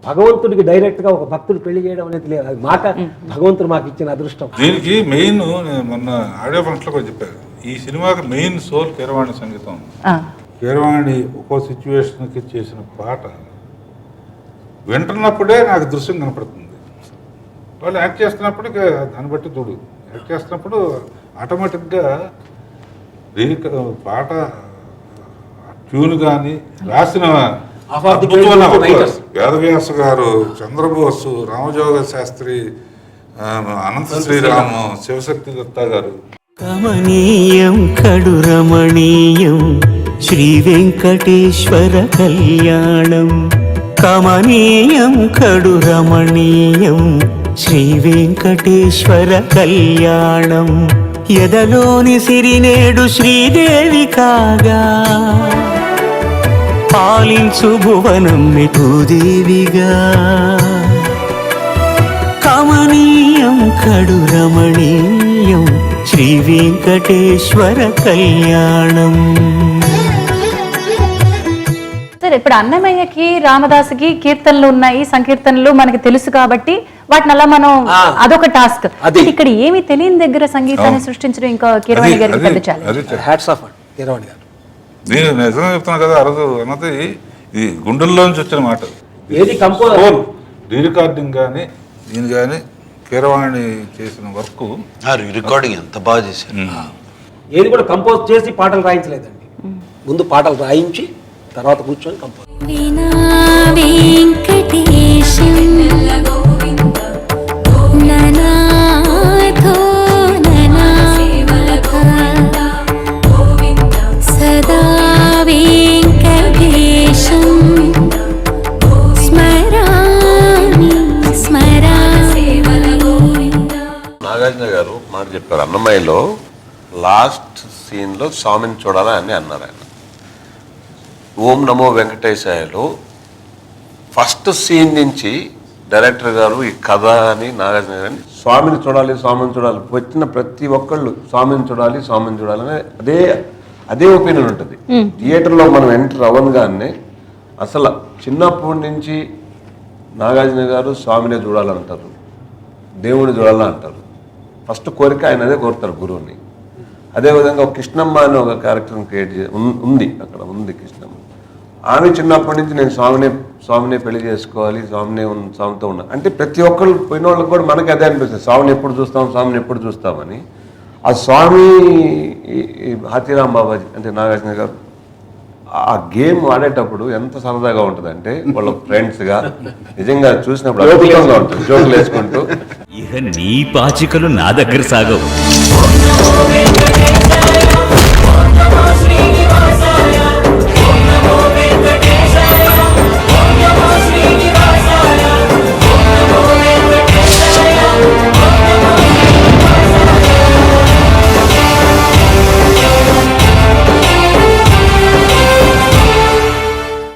భగవంతుడికి డైరెక్ట్ గా ఒక భక్తుడు పెళ్లి చేయడం అనేది లేదు. అది మాట భగవంతుడు మాకు ఇచ్చిన అదృష్టం. దీనికి మెయిన్ మొన్న ఆడియో ఫంక్షన్లో కూడా చెప్పారు, ఈ సినిమాకి మెయిన్ సోల్ కీరవాణి సంగీతం. కీరవాణి ఒక్కో సిచ్యువేషన్కి చేసిన పాట వింటున్నప్పుడే నాకు దృశ్యం కనపడుతుంది. వాళ్ళు యాక్ట్ చేస్తున్నప్పుడు దాన్ని బట్టి చూడు, యాక్ట్ చేస్తున్నప్పుడు ఆటోమేటిక్గా పాట ట్యూన్ కానీ రాసిన వేదవ్యాస గారు, చంద్రబోసు, రామజోగ శాస్త్రి, అనంత శ్రీరాము, శివశక్తి దత్తా గారు. కమనీయం కడు రమణీయం శ్రీ వెంకటేశ్వర కళ్యాణం. కమనీయం కడు రమణీయం శ్రీ వెంకటేశ్వర కళ్యాణం. ఎదలోని సిరినేడు శ్రీదేవి కాగా పాలించు భువనం భూదేవిగా. కమనీయం కడు రమణీయం శ్రీ వెంకటేశ్వర కళ్యాణం. సరే, ఇప్పుడు అన్నమయ్యకి రామదాసుకి కీర్తనలు ఉన్నాయి, సంకీర్తనలు మనకి తెలుసు కాబట్టి వాటిని అలా మనం అదొక టాస్క్. ఇక్కడ ఏమి తెలియని దగ్గర సంగీతాన్ని సృష్టించడం ఇంకా కీరవాణి గారికి పెద్ద ఛాలెంజ్. హ్యాట్స్ ఆఫ్ కీరవాణి గారు. నేను నిజంగా చెప్తున్నా కదా, ఆ రోజు అన్నది ఇది గుండెల్లోంచి వచ్చిన మాట. ఏది కంపోజ్ రికార్డింగ్ కానీ దీని కానీ కీరవాణి చేసిన వర్క్, రికార్డింగ్ ఎంత బాగా చేశారు. ఏది కూడా కంపోజ్ చేసి పాటలు రాయించలేదండి. ముందు పాటలు రాయించి తర్వాత కూర్చొని కంపోజ్. వినా వెంకటేశం ననాథో ననాథ సదా వెంకటేశం స్మరామి స్మరామి. నాగార్జున గారు మాట చెప్పారు, అన్నమయ్యలో లాస్ట్ సీన్లో స్వామిని చూడాలని అని అన్నారు ఆయన. ఓం నమో వెంకటేశాయలో ఫస్ట్ సీన్ నుంచి డైరెక్టర్ గారు ఈ కథ అని నాగార్జున గారిని స్వామిని చూడాలి వచ్చిన ప్రతి ఒక్కళ్ళు స్వామిని చూడాలని అదే ఒపీనియన్ ఉంటుంది. థియేటర్లో మనం ఎంటర్ అవ్వగానే అసలు చిన్నప్పటి నుంచి నాగార్జున గారు స్వామినే చూడాలంటారు, దేవుని చూడాలని అంటారు. ఫస్ట్ కోరిక ఆయన అదే కోరుతారు గురువుని. అదేవిధంగా ఒక కృష్ణమ్మ అనే ఒక క్యారెక్టర్ని క్రియేట్ ఉంది, అక్కడ ఉంది కృష్ణమ్మ. ఆమె చిన్నప్పటి నుంచి నేను స్వామినే పెళ్లి చేసుకోవాలి, స్వామితో ఉన్నా అంటే ప్రతి ఒక్కళ్ళు పోయిన వాళ్ళకి కూడా మనకి అదే అనిపిస్తుంది, స్వామిని ఎప్పుడు చూస్తామని. ఆ స్వామి హాతీరామ్ బాబాజీ అంటే నాగార్జున గారు ఆ గేమ్ ఆడేటప్పుడు ఎంత సరదాగా ఉంటుందంటే వాళ్ళ ఫ్రెండ్స్గా నిజంగా చూసినప్పుడు అద్భుతంగా ఉంటుంది, జోకులు వేసుకుంటూ. ఇక నీ పాచికలు నా దగ్గర సాగవు.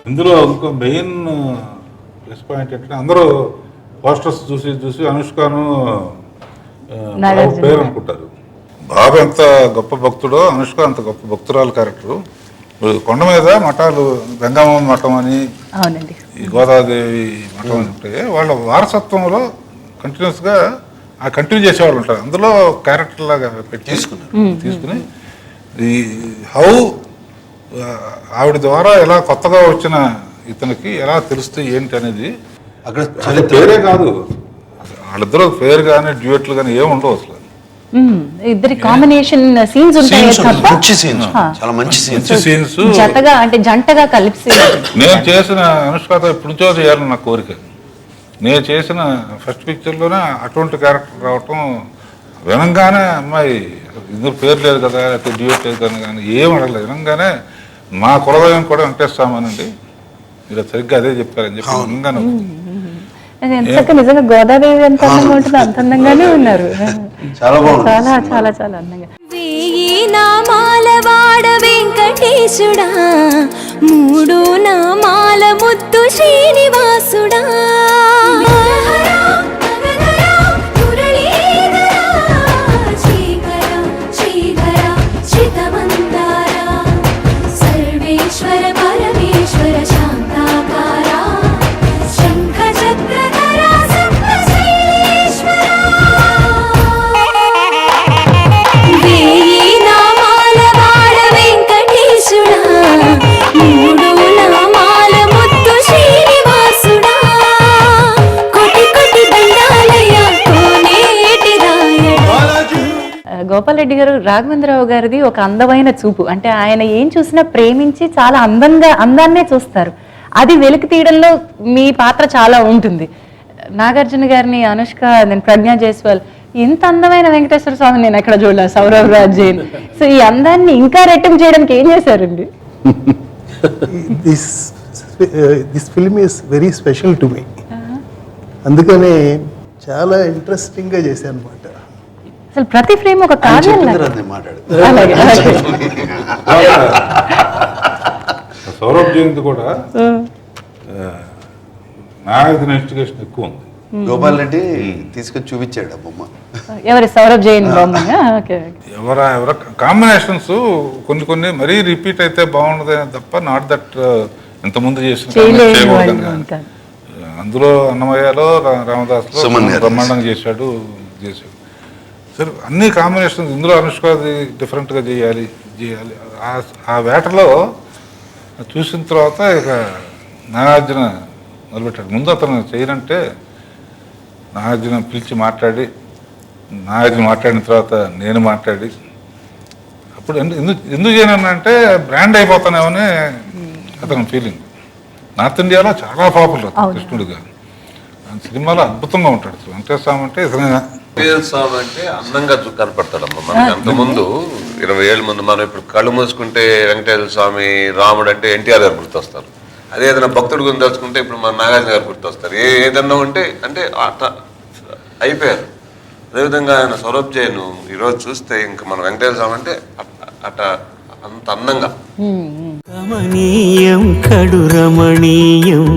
ఇందులో ఇంకో మెయిన్ ప్లస్ పాయింట్ ఏంటంటే అందరూ పోస్టర్స్ చూసి అనుష్కను పేరు అనుకుంటారు. బాబు ఎంత గొప్ప భక్తుడో అనుష్క అంత గొప్ప భక్తురాలు క్యారెక్టరు. కొండ మీద మఠాలు గంగమ్మ మఠం అని, ఈ గోదాదేవి మఠం అని ఉంటాయి. వాళ్ళ వారసత్వంలో కంటిన్యూస్గా కంటిన్యూ చేసేవాళ్ళు ఉంటారు. అందులో క్యారెక్టర్ లాగా పెట్టి తీసుకుని ఈ హౌ ఆవిడ ద్వారా ఎలా కొత్తగా వచ్చిన ఇతనికి ఎలా తెలుస్తుంది ఏంటి అనేది అక్కడ పేరే కాదు, వాళ్ళిద్దరూ పేరు కానీ డ్యూయట్లు కానీ ఏమి ఉండవు అసలు. ఇద్దరి కాంబినేషన్ సీన్స్ ఉంటాయి, చాలా మంచి సీన్స్ జంటగా అంటే జంటగా కలిసి. నేను చేసిన అనుష్కతో ఇప్పుడు నుంచో చేయాలని నా కోరిక. నేను చేసిన ఫస్ట్ పిక్చర్లోనే అటువంటి క్యారెక్టర్ రావటం వినంగానే అమ్మాయి ఇద్దరు పేరు లేదు కదా, లేకపోతే డ్యూయట్ లేదు కదా కానీ ఏం అడగలేదు. వినంగానే మా కులదైవం కూడా వెంకటేశ్వరమనండి, మీరు సరిగ్గా అదే చెప్పారని చెప్పి వినంగానే నిజంగా గోదాదేవి ఎంత అందంగా ఉంటుంది అంత అందంగానే ఉన్నారు. చాలా చాలా చాలా అందంగా. వేయి నామాల వాడ వెంకటేశుడా, మూడు నామాల ముద్దు శ్రీనివాసుడా. గోపాల్ రెడ్డి గారు, రాఘవేంద్రరావు గారిది ఒక అందమైన చూపు. అంటే ఆయన ఏం చూసినా ప్రేమించి చాలా అందాన్నే చూస్తారు. అది వెలికి తీయడంలో మీ పాత్ర చాలా ఉంటుంది. నాగార్జున గారిని, అనుష్క, నేను ప్రజ్ఞా జైస్వాల్, ఇంత అందమైన వెంకటేశ్వర స్వామి నేను ఎక్కడ చూడలేదు. సౌరవ్ రాజ్ జైన్. సో ఈ అందాన్ని ఇంకా రెట్టింపు చేయడానికి ఏం చేశారండి? This film is very special to me. అందుకనే చాలా ఇంట్రెస్టింగ్గా చేశాను అనమాట. అసలు ప్రతి ఫ్రేమ్ ఒక కావ్యం. సౌరభ్ జయంతి కూడా నాగార్జున ఇన్వెస్టిగేషన్ ఎక్కువ ఉంది. గోపాల్ రెడ్డి తీసుకొచ్చి చూపించాడు ఆ బొమ్మ. ఎవరి? సౌరభ్ జైన్ బొమ్మ. ఎవర కాంబినేషన్స్ కొన్ని మరీ రిపీట్ అయితే బాగుండదు తప్ప, నాట్ దట్ ఇంతకుముందు చేసిన చేయకూడదు. అందులో అన్నమయ్యలో రామదాస్లో బ్రహ్మాండంగా చేశాడు. సరే అన్ని కాంబినేషన్స్. ఇందులో అనుష్కది డిఫరెంట్గా చేయాలి. ఆ వేటలో చూసిన తర్వాత ఇక నాగార్జున మొదలుపెట్టాడు. ముందు అతను చేయనంటే నాగార్జున పిలిచి మాట్లాడి, నాగార్జున మాట్లాడిన తర్వాత నేను మాట్లాడి, అప్పుడు ఎందుకు చేయనంటే బ్రాండ్ అయిపోతానేమని అతని ఫీలింగ్. నార్త్ ఇండియాలో చాలా పాపులర్ కృష్ణుడిగా. సినిమాలో అద్భుతంగా ఉంటాడు. వెంకటేశ్వర స్వామి అంటే వెంకటేశ్వర స్వామి అంటే అందంగా కనపడతాడమ్మా. మనకి అంతకుముందు 20 ఏళ్ళ ముందు మనం ఇప్పుడు కళ్ళు మూసుకుంటే వెంకటేశ్వర స్వామి, రాముడు అంటే ఎన్టీఆర్ గారు గుర్తొస్తారు. అదే ఏదైనా భక్తుడు గురించి తలుచుకుంటే ఇప్పుడు మన నాగార్జున గారు గుర్తొస్తారు. ఏదన్నా ఉంటే అంటే అయిపోయారు. అదేవిధంగా ఆయన సౌరభ్ జైన్ ఈరోజు చూస్తే ఇంకా మన వెంకటేశ్వర స్వామి అంటే అంత అందంగా. కమనీయం కడు రమణీయం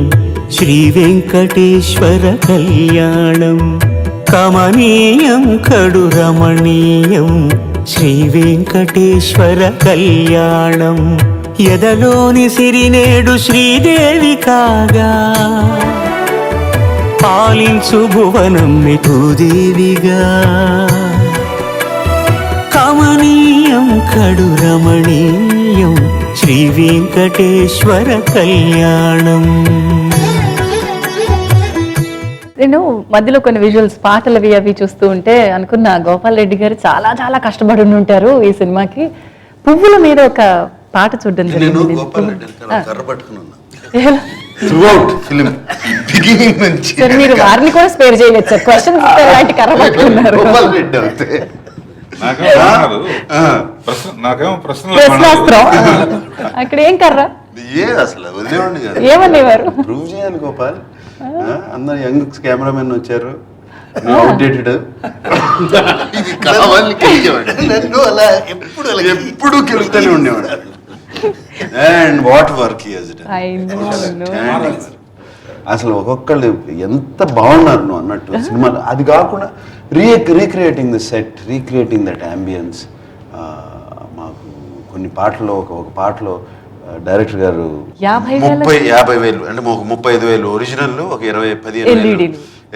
శ్రీ వెంకటేశ్వర కళ్యాణం. కమనీయం కడు రమణీయం శ్రీ వెంకటేశ్వర కళ్యాణం. ఎదలోని సిరినేడు శ్రీదేవి కాగా, పాలించు భువనం భూదేవిగా. కమనీయం కడు రమణీయం శ్రీ వెంకటేశ్వర కళ్యాణం. నేను మధ్యలో కొన్ని విజువల్స్, పాటలు అవి చూస్తూ ఉంటే అనుకున్నా గోపాల్ రెడ్డి గారు చాలా చాలా కష్టపడి ఉంటారు ఈ సినిమాకి. పువ్వుల మీద ఒక పాట చూడడం జరిగింది. మీరు వారిని కూడా స్పేర్ చేయలేదు సార్. క్వశ్చన్ అలాంటి కర్ర పట్టుకున్నారు. ప్రశ్నాస్త్రం. అక్కడ ఏం కర్ర? ఏమనేవారు? ప్రూవ్ చేయాలి గోపాల్. అందరు యంగ్ కెమెరామెన్ వచ్చారు, అవుట్డేటెడ్. నన్ను అలా ఎప్పుడు కెలుగుతూనే ఉండేవాడు. అండ్ వాట్ వర్క్ అసలు ఒక్కొక్కళ్ళు ఎంత బాగున్నారు నువ్వు అన్నట్టు సినిమాలో. అది కాకుండా recreating the set, recreating that ambience. మాకు కొన్ని పాటలో ఒక పాటలో డైరెక్టర్ గారు 50,000 అంటే ఒక 35,000 ఒరిజినల్, ఒక 15,000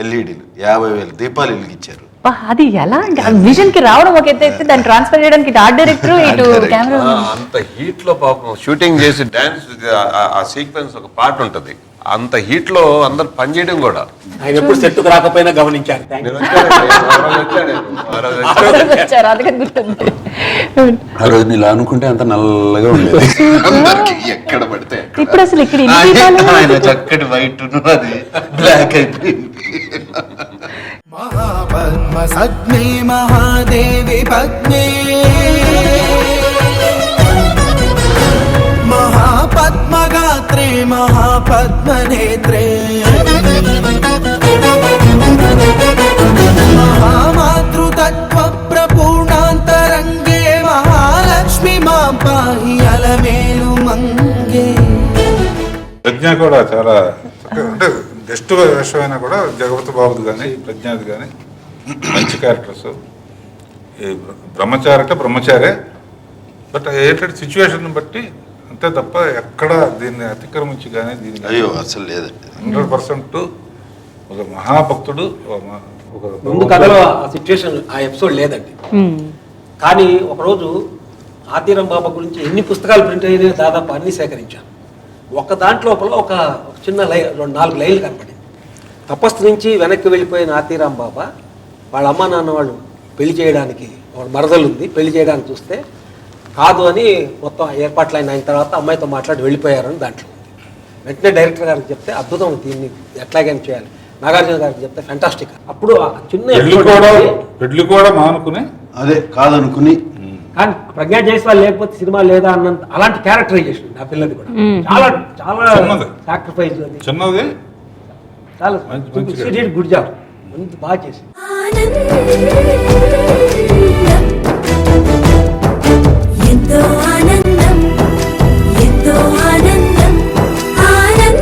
ఎల్ఈడీలు, 50,000 దీపాలు వెలిగించారు. అది ఎలా విజన్ కి రావడం ఒక ఎత్తు, దాన్ని ట్రాన్స్ఫర్ చేయడానికి ఆర్ట్ డైరెక్టర్, ఇటు కెమెరా. అంత హీట్ లో పాపం షూటింగ్ చేసి డాన్స్ ఆ సీక్వెన్స్ ఒక పాట ఉంటది. అంత హీట్ లో అందరు పనిచేయడం కూడా ఆయన ఎప్పుడు సెట్కు రాకపోయినా గమనించారు. ఆ రోజు ఇలా అనుకుంటే అంత నల్లగా ఉండేది ఎక్కడ పడితే. ఇప్పుడు అసలు ఇక్కడ ఆయన చక్కటి వైట్ అది బ్లాక్ అయిపోయింది. మహాపద్మ సజ్ఞే మహాదేవి పద్మే, మహాపద్మగాత్రే మహాపద్మనేత్రే, మహామాతృతత్వ ప్రపూర్ణాంతరంగే మహాలక్ష్మి మాం పాహి అలమేలు మంగే. ప్రజ్ఞ కూడా చాలా అంటే బెస్ట్ వేషమైనా కూడా జగపతి బాబుది కానీ ప్రజ్ఞాది కానీ మంచి క్యారెక్టర్స్. బ్రహ్మచారి అంటే బ్రహ్మచారే, బట్ ఏంటంటే సిచ్యువేషన్ బట్టి అంతే తప్ప ఎక్కడ దీన్ని అతిక్రమించి కానీ దీన్ని అయ్యో అసలు లేదండి. 100% ఒక మహాభక్తుడు. ఒక ముందు కథలో ఆ సిచ్యువేషన్, ఆ ఎపిసోడ్ లేదండి. కానీ ఒకరోజు ఆతీరం బాబా గురించి ఎన్ని పుస్తకాలు ప్రింట్ అయినాయో దాదాపు అన్ని సేకరించాను. ఒక దాంట్లోపల ఒక చిన్న 4 లైన్లు కనపడింది. తపస్సు నుంచి వెనక్కి వెళ్ళిపోయిన ఆతీరాం బాబా వాళ్ళ అమ్మా నాన్న వాళ్ళు పెళ్లి చేయడానికి ఒక మరదలు ఉంది, పెళ్లి చేయడానికి చూస్తే కాదు అని మొత్తం ఏర్పాట్లు అయిన తర్వాత అమ్మాయితో మాట్లాడి వెళ్ళిపోయారని దాంట్లో ఉంది. వెంటనే డైరెక్టర్ గారికి చెప్తే అద్భుతం, దీన్ని ఎట్లాగైనా చేయాలి. నాగార్జున గారికి చెప్తే ఫ్యాంటాస్టిక్. అప్పుడు ఆ చిన్న పెళ్లి కూడా మానుకుని అదే కాదనుకుని, కానీ ప్రజ్ఞా జైస్వాల్ లేకపోతే సినిమా లేదా అన్నంత అలాంటి క్యారెక్టరైజేషన్ నా పిల్లది కూడా చాలా చాలా సాక్రిఫైస్ చిన్నది, చాలా గుడ్ జాబ్, మంచి బాగా చేసి. ఎంతో ఆనందం, ఎంతో ఆనందం, ఆనందం,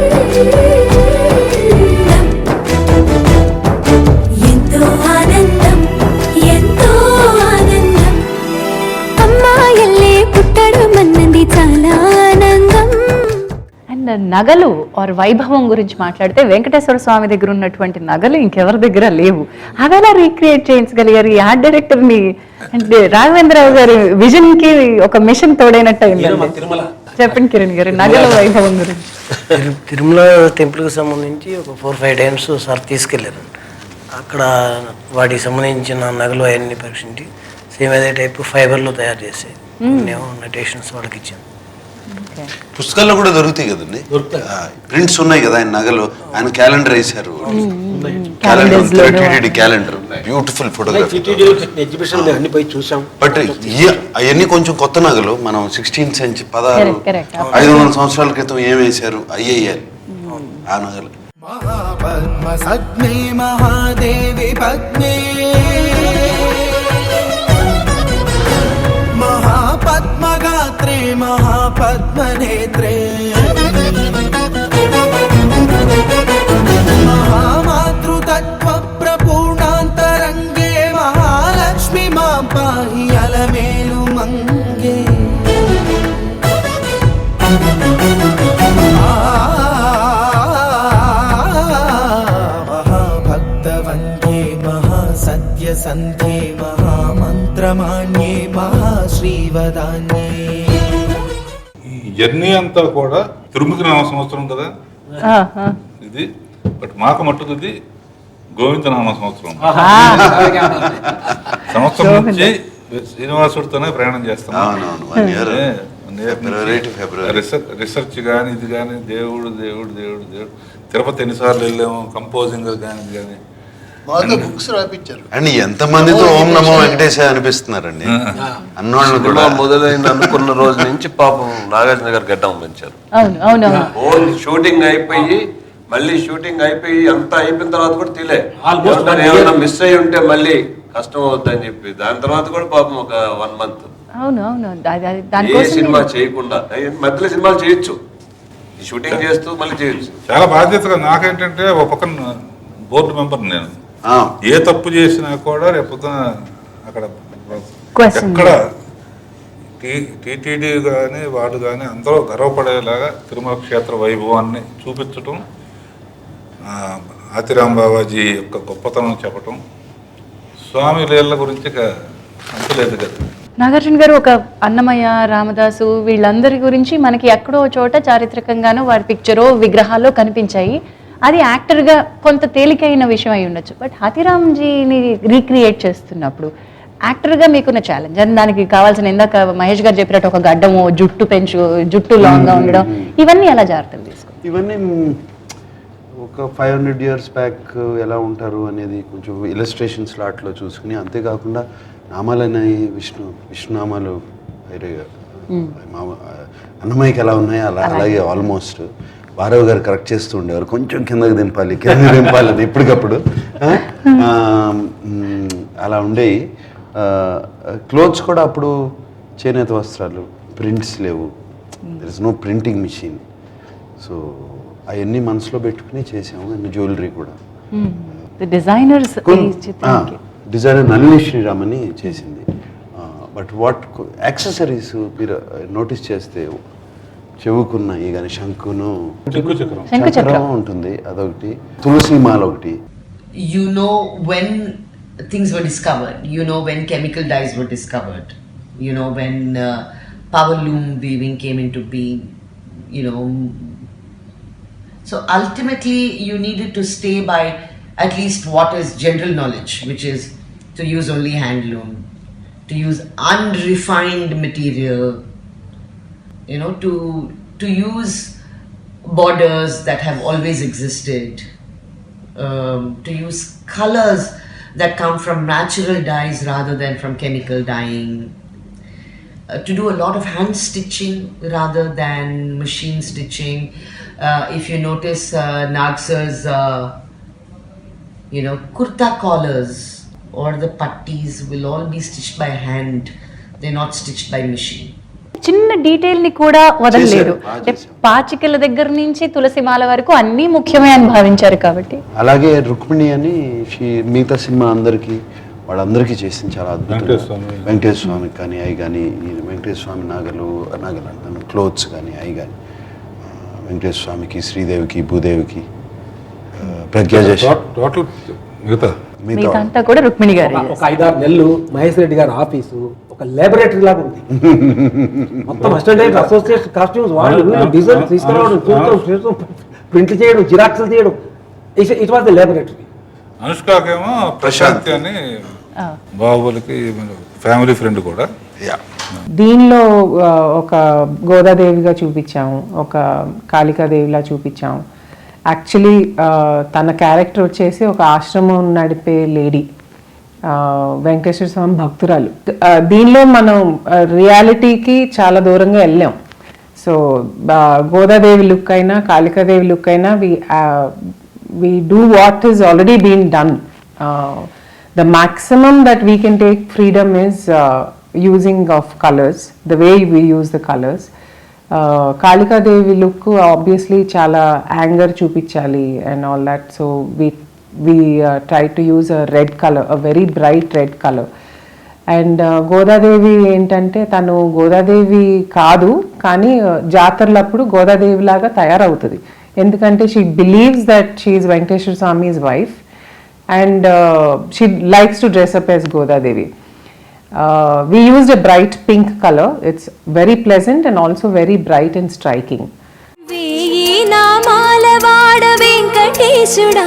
ఎంతో ఆనందం, ఎంతో ఆనందం. అమ్మాయల్లే పుట్టడు మన్నది చాలా ఆనందం. అండ్ నగలు ఆర్ వైభవం గురించి మాట్లాడితే వెంకటేశ్వర స్వామి దగ్గర ఉన్నటువంటి నగలు ఇంకెవరి దగ్గర లేవు. అవి ఎలా రీక్రియేట్ చేయించగలిగారు? ఈ ఆర్ట్ డైరెక్టర్ని అంటే రాఘవేంద్రరావు గారి విజన్ కి ఒక మిషన్ తోడైనట్టు అయింది. చెప్పండి కిరణ్ గారు, నగల వైభవం గురించి. తిరుమల టెంపుల్కి సంబంధించి ఒక 4-5 టైమ్స్ సార్ తీసుకెళ్ళారు. అక్కడ వాటికి సంబంధించిన నగలు అవన్నీ పరీక్షించి సేమ్ అదే టైప్ ఫైబర్లో తయారు చేసి నటేషన్స్ వాళ్ళకి ఇచ్చాను. పుస్తకాల్లో కూడా దొరుకుతాయి కదండి, ప్రింట్స్ ఉన్నాయి కదా ఆయన నగలు. ఆయన క్యాలెండర్ వేశారు, క్యాలెండర్, బ్యూటిఫుల్ ఫోటోగ్రఫీ. ఎగ్జిబిషన్ అన్ని పోయి చూసాం. బట్ అవన్నీ కొంచెం కొత్త నగలు. మనం 16th సెంచరీ 500 సంవత్సరాల క్రితం ఏం వేశారు అయ్యేయాలి ఆ నగలు. మహాపద్మ సజ్ఞే మహాదేవి పద్మే, మహాపద్మగాత్రే మహాపద్మనేత్రే, మహామాతృతత్వ ప్రపూర్ణాంతరంగే, మహాలక్ష్మి మాం పాహి అలమేలు మంగే. మహాభక్తవందే మహాసత్య సంధ్యే, మహామంత్రమాన్యే మహాశ్రీవదాన్యే. ఈ జర్నీ అంతా కూడా తిరుమలకి నామ సంవత్సరం కదా ఇది, బట్ మాకు మట్టుకు ఇది గోవిందనామ సంవత్సరం. సంవత్సరం నుంచి శ్రీనివాసుడితోనే ప్రయాణం చేస్తాం. రిసర్చ్ కానీ ఇది కానీ దేవుడు దేవుడు దేవుడు దేవుడు. తిరుపతి ఎన్నిసార్లు వెళ్ళాము, కంపోజింగ్ కానీ ఇది కానీ బుక్స్ రాపించారు. అండ్ ఎంత మందితో ఓం నమో వెంకటేశాయ అనిపిస్తున్నారండి అన్నోళ్ళు కూడా. మొదలైంది అనుకున్న రోజు నుంచి పాపం నాగార్జున గారు గడ్డం పెంచారు. షూటింగ్ అయిపోయి మళ్ళీ షూటింగ్ అయిపోయి అంతా అయిపోయిన తర్వాత కూడా తీలే. ఏమైనా మిస్ అయ్యి ఉంటే మళ్ళీ కష్టం అవుద్దని చెప్పి దాని తర్వాత కూడా పాపం ఒక 1 month ఏ సినిమా చేయకుండా మధ్యలో సినిమాలు చేయొచ్చు, షూటింగ్ చేస్తూ మళ్ళీ చేయొచ్చు. చాలా బాధ్యతగా. నాకేంటంటే ఒక పక్కన బోర్డు మెంబర్ నేను, ఏ తప్పు చేసినా కూడా రేపొద్దున అక్కడ ఎక్కడ టీటీడీ కానీ వాడు కానీ అందరూ గర్వపడేలాగా తిరుమల క్షేత్ర వైభవాన్ని చూపించటం, ఆతిరాం బాబాజీ యొక్క గొప్పతనం చెప్పటం, స్వామి లీల గురించి అంతలేదు కదా. నాగార్జున గారు ఒక అన్నమయ్య, రామదాసు వీళ్ళందరి గురించి మనకి ఎక్కడో చోట చారిత్రకంగానో వారి పిక్చరో విగ్రహాల్లో కనిపించాయి. అది యాక్టర్గా కొంత తేలికైన విషయం అయి ఉండొచ్చు. బట్ హాతీరామ్జీని రీక్రియేట్ చేస్తున్నప్పుడు యాక్టర్గా మీకున్న ఛాలెంజ్, అని దానికి కావాల్సిన ఇందాక మహేష్ గారు చెప్పినట్టు ఒక గడ్డము, జుట్టు లాంగ్గా ఉండడం, ఇవన్నీ ఎలా జాగ్రత్తలు తీసుకుంటారు? ఇవన్నీ ఒక 500 years బ్యాక్ ఎలా ఉంటారు అనేది కొంచెం ఇలస్ట్రేషన్స్ లాట్లో చూసుకుని, అంతేకాకుండా నామాలన్నాయి విష్ణునామాలు అన్నమయ్యకి ఎలా ఉన్నాయో అలాగే ఆల్మోస్ట్ భారవ్ గారు కరెక్ట్ చేస్తూ ఉండేవారు. కొంచెం కిందకి దింపాలి అని ఎప్పటికప్పుడు అలా ఉండేవి. క్లోత్స్ కూడా అప్పుడు చేనేత వస్త్రాలు, ప్రింట్స్ లేవు, there is no printing machine. So అవన్నీ మనసులో పెట్టుకుని చేసాము. అండ్ జ్యువెలరీ కూడా డిజైనర్ నళిని శ్రీరామ్ అని చేసింది. బట్ వాట్ యాక్సెసరీస్ మీరు నోటీస్ చేస్తే చెవుకున్నాయి కానీ శంకును చక్రం ఉంటుంది, అదొకటి, తులసి మాల ఒకటి. You know when things were discovered, you know when chemical dyes were discovered, you know when power loom weaving came into being, you know. So ultimately you needed to stay by at least what is general knowledge, which is to use only hand loom, to use unrefined material, to use borders that have always existed, to use colors that come from natural dyes rather than from chemical dyeing, to do a lot of hand stitching rather than machine stitching. If you notice Nagsar's kurta collars or the pattis will all be stitched by hand. They're not stitched by machine. చిన్న detail ని కూడా వదలలేదు. చేశారు, అంటే పాచికల దగ్గర నుంచి తులసిమాల వరకు అన్నీ ముఖ్యమే అని భావించారు కాబట్టి. అలాగే రుక్మిణి అని మిగతా సినిమా అందరికీ వాళ్ళందరికీ చేసింది చాలా అద్భుతంగా. వెంకటేశ్వర స్వామికి కానీ అవి కానీ, వెంకటేశ్వర స్వామి నగలు అంటాను, క్లోత్స్ కానీ అవి కానీ, వెంకటేశ్వర స్వామికి, శ్రీదేవికి, భూదేవికి, ప్రజ్ఞా చేసి టోటల్ మిగతా అంతా కూడా రుక్మిణి గారు. ఒక 5-6 నెలలు మహేష్ రెడ్డి గారి ఆఫీసు ఒక లాబొరేటరీ లాగా ఉంది. మొత్తం అసిస్టెంట్ అసోసియేషన్ కాస్ట్యూమ్స్ వాళ్ళు డిజైన్ తీసుకురావడం, చూడటం, ప్రింట్లు చేయడం, జిరాక్స్లు చేయడం, ఇట్ వాజ్ ద లాబొరేటరీ. అనుష్కకేమో ప్రశాంతి అని బాహుబలికి ఫ్యామిలీ ఫ్రెండ్ కూడా. దీనిలో ఒక గోదాదేవిగా చూపించాము, ఒక కాళికాదేవిలా చూపించాము. యాక్చువల్లీ తన క్యారెక్టర్ వచ్చేసి ఒక ఆశ్రమం నడిపే లేడీ, వెంకటేశ్వర స్వామి భక్తురాలు. దీనిలో మనం రియాలిటీకి చాలా దూరంగా వెళ్ళాం. సో గోదాదేవి లుక్ అయినా కాళికాదేవి లుక్ అయినా we do what is already been done. The maximum that we can take freedom is using of colors, the way we use the colors. Kalika Devi look obviously chala anger chupichali and all that, so we try to use a red color, a very bright red color. And Godadevi ఏంటంటే తను గోదాదేవి కాదు, కానీ జాతరలప్పుడు గోదాదేవి లాగా తయారవుతుంది. ఎందుకంటే she believes that she is Venkateswara Swami's wife and she likes to dress up as Godadevi. We used a bright pink color. It's very pleasant and also very bright and striking. వేయి నామాల వాడ వెంకటేశుడా,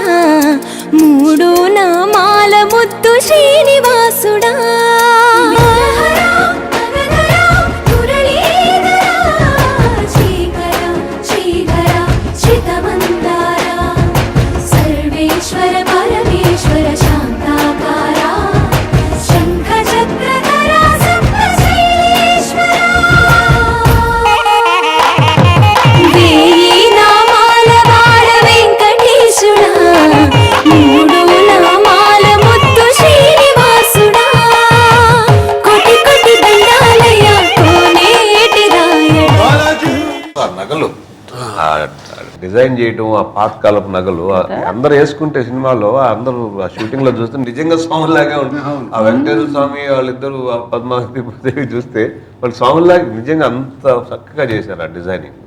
మూడు నామాల ముద్దు శ్రీనివాసుడా. సర్వేశ్వర పరమేశ్వర శాంతాకారా, శంఖ చక్రధరా సప్తశైలేశ్వరా. వేయి నామాల వాడ వెంకటేశుడా, మూడు నామాల ముద్దు శ్రీనివాసుడా. కోటి కోటి దండాలయ కోనేటి రాయడా. నగలు డిజైన్ చేయటం, ఆ పాతకాలపు నగలు అందరు వేసుకుంటే సినిమాలో అందరూ ఆ షూటింగ్ లో చూస్తే నిజంగా స్వాములాగే ఉంటుంది. ఆ వెంకటేశ్వర స్వామి వాళ్ళిద్దరు పద్మావతి చూస్తే వాళ్ళు స్వాములాగా నిజంగా అంత చక్కగా చేశారు ఆ డిజైనింగ్.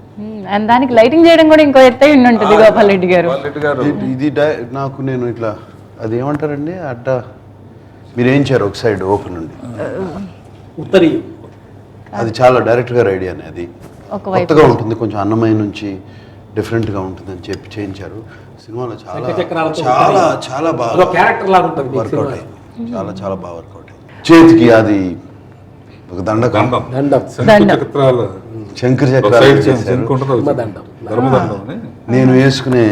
అండ్ దానికి లైటింగ్ చేయడం కూడా ఇంకో ఎత్తై ఉంటుంది గోపాల్ రెడ్డి గారు. ఇది నాకు నేను ఇట్లా అది ఏమంటారండి అడ్డ మీరు వేయించారు ఒక సైడ్ ఓపెన్ నుండి ఉత్తరీ, అది చాలా డైరెక్టర్ గారి ఐడియా అది. కొత్తగా ఉంటుంది, కొంచెం అన్నమయ్య నుంచి డిఫరెంట్గా ఉంటుంది అని చెప్పి చేయించారు. సినిమాలో చాలా చాలా చాలా బాగా క్యారెక్టర్ లాగా ఉంటుంది, వర్కౌట్ అయింది. చాలా చాలా బాగా వర్కౌట్ అయింది. చేతికి అది ఒక దండకం, శంకర చక్రాలు నేను వేసుకునే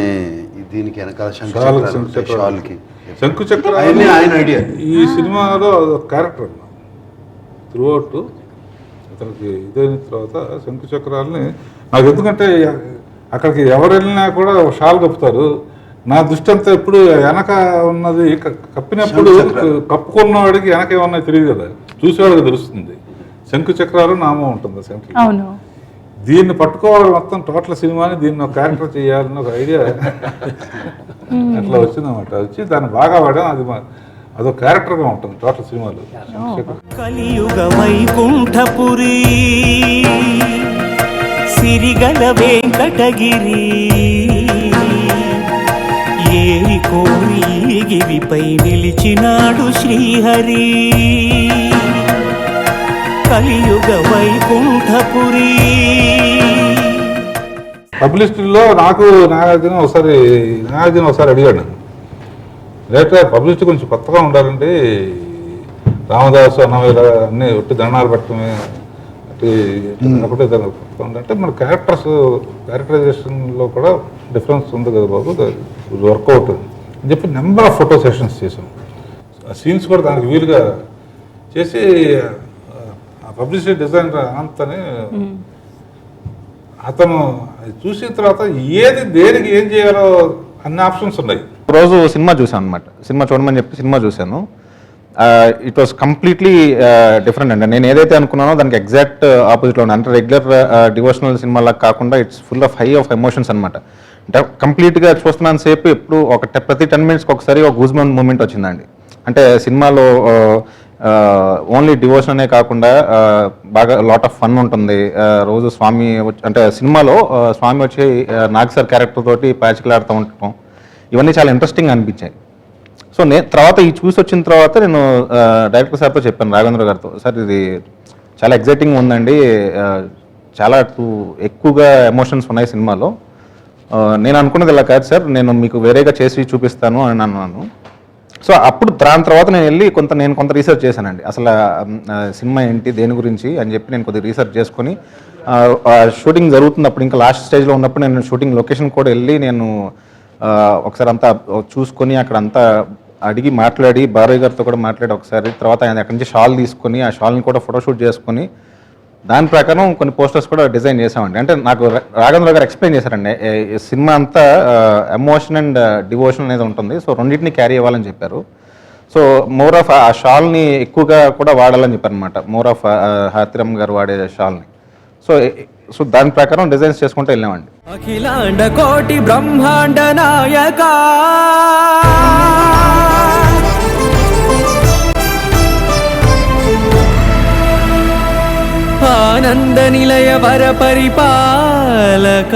దీనికి వెనకాల షాల్కి శంకు చక్ర ఆయన ఐడియా. ఈ సినిమాలో క్యారెక్టర్ త్రూ అవుట్ అతనికి ఇదైన తర్వాత శంకు చక్రాలని నాకు ఎందుకంటే అక్కడికి ఎవరు వెళ్ళినా కూడా షాల్ కప్పుతారు. నా దృష్టి అంతా ఎప్పుడు వెనక ఉన్నది కప్పినప్పుడు కప్పుకున్నవాడికి వెనక ఏమన్నా తెలియదు కదా, చూసేవాడికి తెలుస్తుంది. శంకు చక్రాలు నామం ఉంటుంది శంకు. దీన్ని పట్టుకోవాలి మొత్తం టోటల్ సినిమాని దీన్ని ఒక క్యారెక్టర్ చేయాలని ఒక ఐడియా అట్లా వచ్చిందన్నమాట. వచ్చి దాన్ని బాగా వాడాం. అది అదొక క్యారెక్టర్గా ఉంటుంది టోటల్ సినిమాలో. కలియుగ వైకుంఠపురి సిరిగల వెంకటగిరి ఏరి కోరి గిరిపై నిలిచినాడు శ్రీహరి. కలియుగ వైకుంఠపురి. పబ్లిసిటీలో నాకు నాగార్జున ఒకసారి అడిగాడు, డైరెక్టర్ పబ్లిసిటీ కొంచెం కొత్తగా ఉండాలంటే రామదాసు అన్నవీర అన్నీ ఒట్టి దండాలు పెట్టడమే ఒకటే అంటే మన క్యారెక్టరైజేషన్లో కూడా డిఫరెన్స్ ఉంది కదా బాబు, వర్కౌట్ అని చెప్పి నెంబర్ ఆఫ్ ఫోటో సెషన్స్ చేసాం. ఆ సీన్స్ కూడా దానికి వీలుగా చేసి పబ్లిసిటీ డిజైనర్ అనంత్ అని అతను చూసిన తర్వాత ఏది దేనికి ఏం చేయాలో అన్ని ఆప్షన్స్ ఉన్నాయి. రోజు సినిమా చూసాను అనమాట, సినిమా చూడమని చెప్పి సినిమా చూశాను. ఇట్ వాస్ కంప్లీట్లీ డిఫరెంట్ అండి. నేను ఏదైతే అనుకున్నానో దానికి ఎగ్జాక్ట్ ఆపోజిట్లో ఉంది. అంటే రెగ్యులర్ డివోషనల్ సినిమాలా కాకుండా it's full of high of emotions అనమాట. అంటే కంప్లీట్గా చూస్తున్నాను సేపు ఎప్పుడు ప్రతి 10 minutesకి ఒకసారి ఒక గూజ్బంప్ మూమెంట్ వచ్చిందండి. అంటే సినిమాలో ఓన్లీ డివోషన్ అనే కాకుండా బాగా లాట్ ఆఫ్ ఫన్ ఉంటుంది. రోజు స్వామి అంటే సినిమాలో స్వామి వచ్చి నాగ్ సార్ క్యారెక్టర్ తోటి ప్యాచ్కిలాడుతూ ఉండటం ఇవన్నీ చాలా ఇంట్రెస్టింగ్ అనిపించాయి. సో తర్వాత ఈ చూసి వచ్చిన తర్వాత నేను డైరెక్టర్ సార్తో చెప్పాను, రాఘవేంద్ర గారితో, సార్ ఇది చాలా ఎగ్జైటింగ్ ఉందండి, చాలా ఎక్కువగా ఎమోషన్స్ ఉన్నాయి సినిమాలో, నేను అనుకున్నది ఇలా కాదు సార్, నేను మీకు వేరేగా చేసి చూపిస్తాను అని అన్నాను. సో అప్పుడు దాని తర్వాత నేను వెళ్ళి కొంత రీసెర్చ్ చేశానండి. అసలు సినిమా ఏంటి, దేని గురించి అని చెప్పి నేను కొద్దిగా రీసెర్చ్ చేసుకొని షూటింగ్ జరుగుతున్నప్పుడు ఇంకా లాస్ట్ స్టేజ్లో ఉన్నప్పుడు నేను షూటింగ్ లొకేషన్ కూడా వెళ్ళి నేను ఒకసారి అంతా చూసుకొని అక్కడ అంతా అడిగి మాట్లాడి భార్య గారితో కూడా మాట్లాడి ఒకసారి తర్వాత ఆయన అక్కడి నుంచి షాల్ తీసుకొని ఆ షాల్ని కూడా ఫోటోషూట్ చేసుకొని దాని ప్రకారం కొన్ని పోస్టర్స్ కూడా డిజైన్ చేసామండి. అంటే నాకు రాఘవేంద్ర గారు ఎక్స్ప్లెయిన్ చేశారండి, సినిమా అంతా ఎమోషన్ అండ్ డివోషన్ అనేది ఉంటుంది, సో రెండింటిని క్యారీ అవ్వాలని చెప్పారు. సో మోర్ ఆఫ్ ఆ షాల్ని ఎక్కువగా కూడా వాడాలని చెప్పారు అనమాట, మోర్ ఆఫ్ హాతిరమ్ గారు వాడే షాల్ని. సో దాని ప్రకారం డిజైన్స్ చేసుకుంటూ వెళ్ళామండి. అఖిలాండ కోటి బ్రహ్మాండ నాయక ఆనంద నిలయ వర పరిపాలక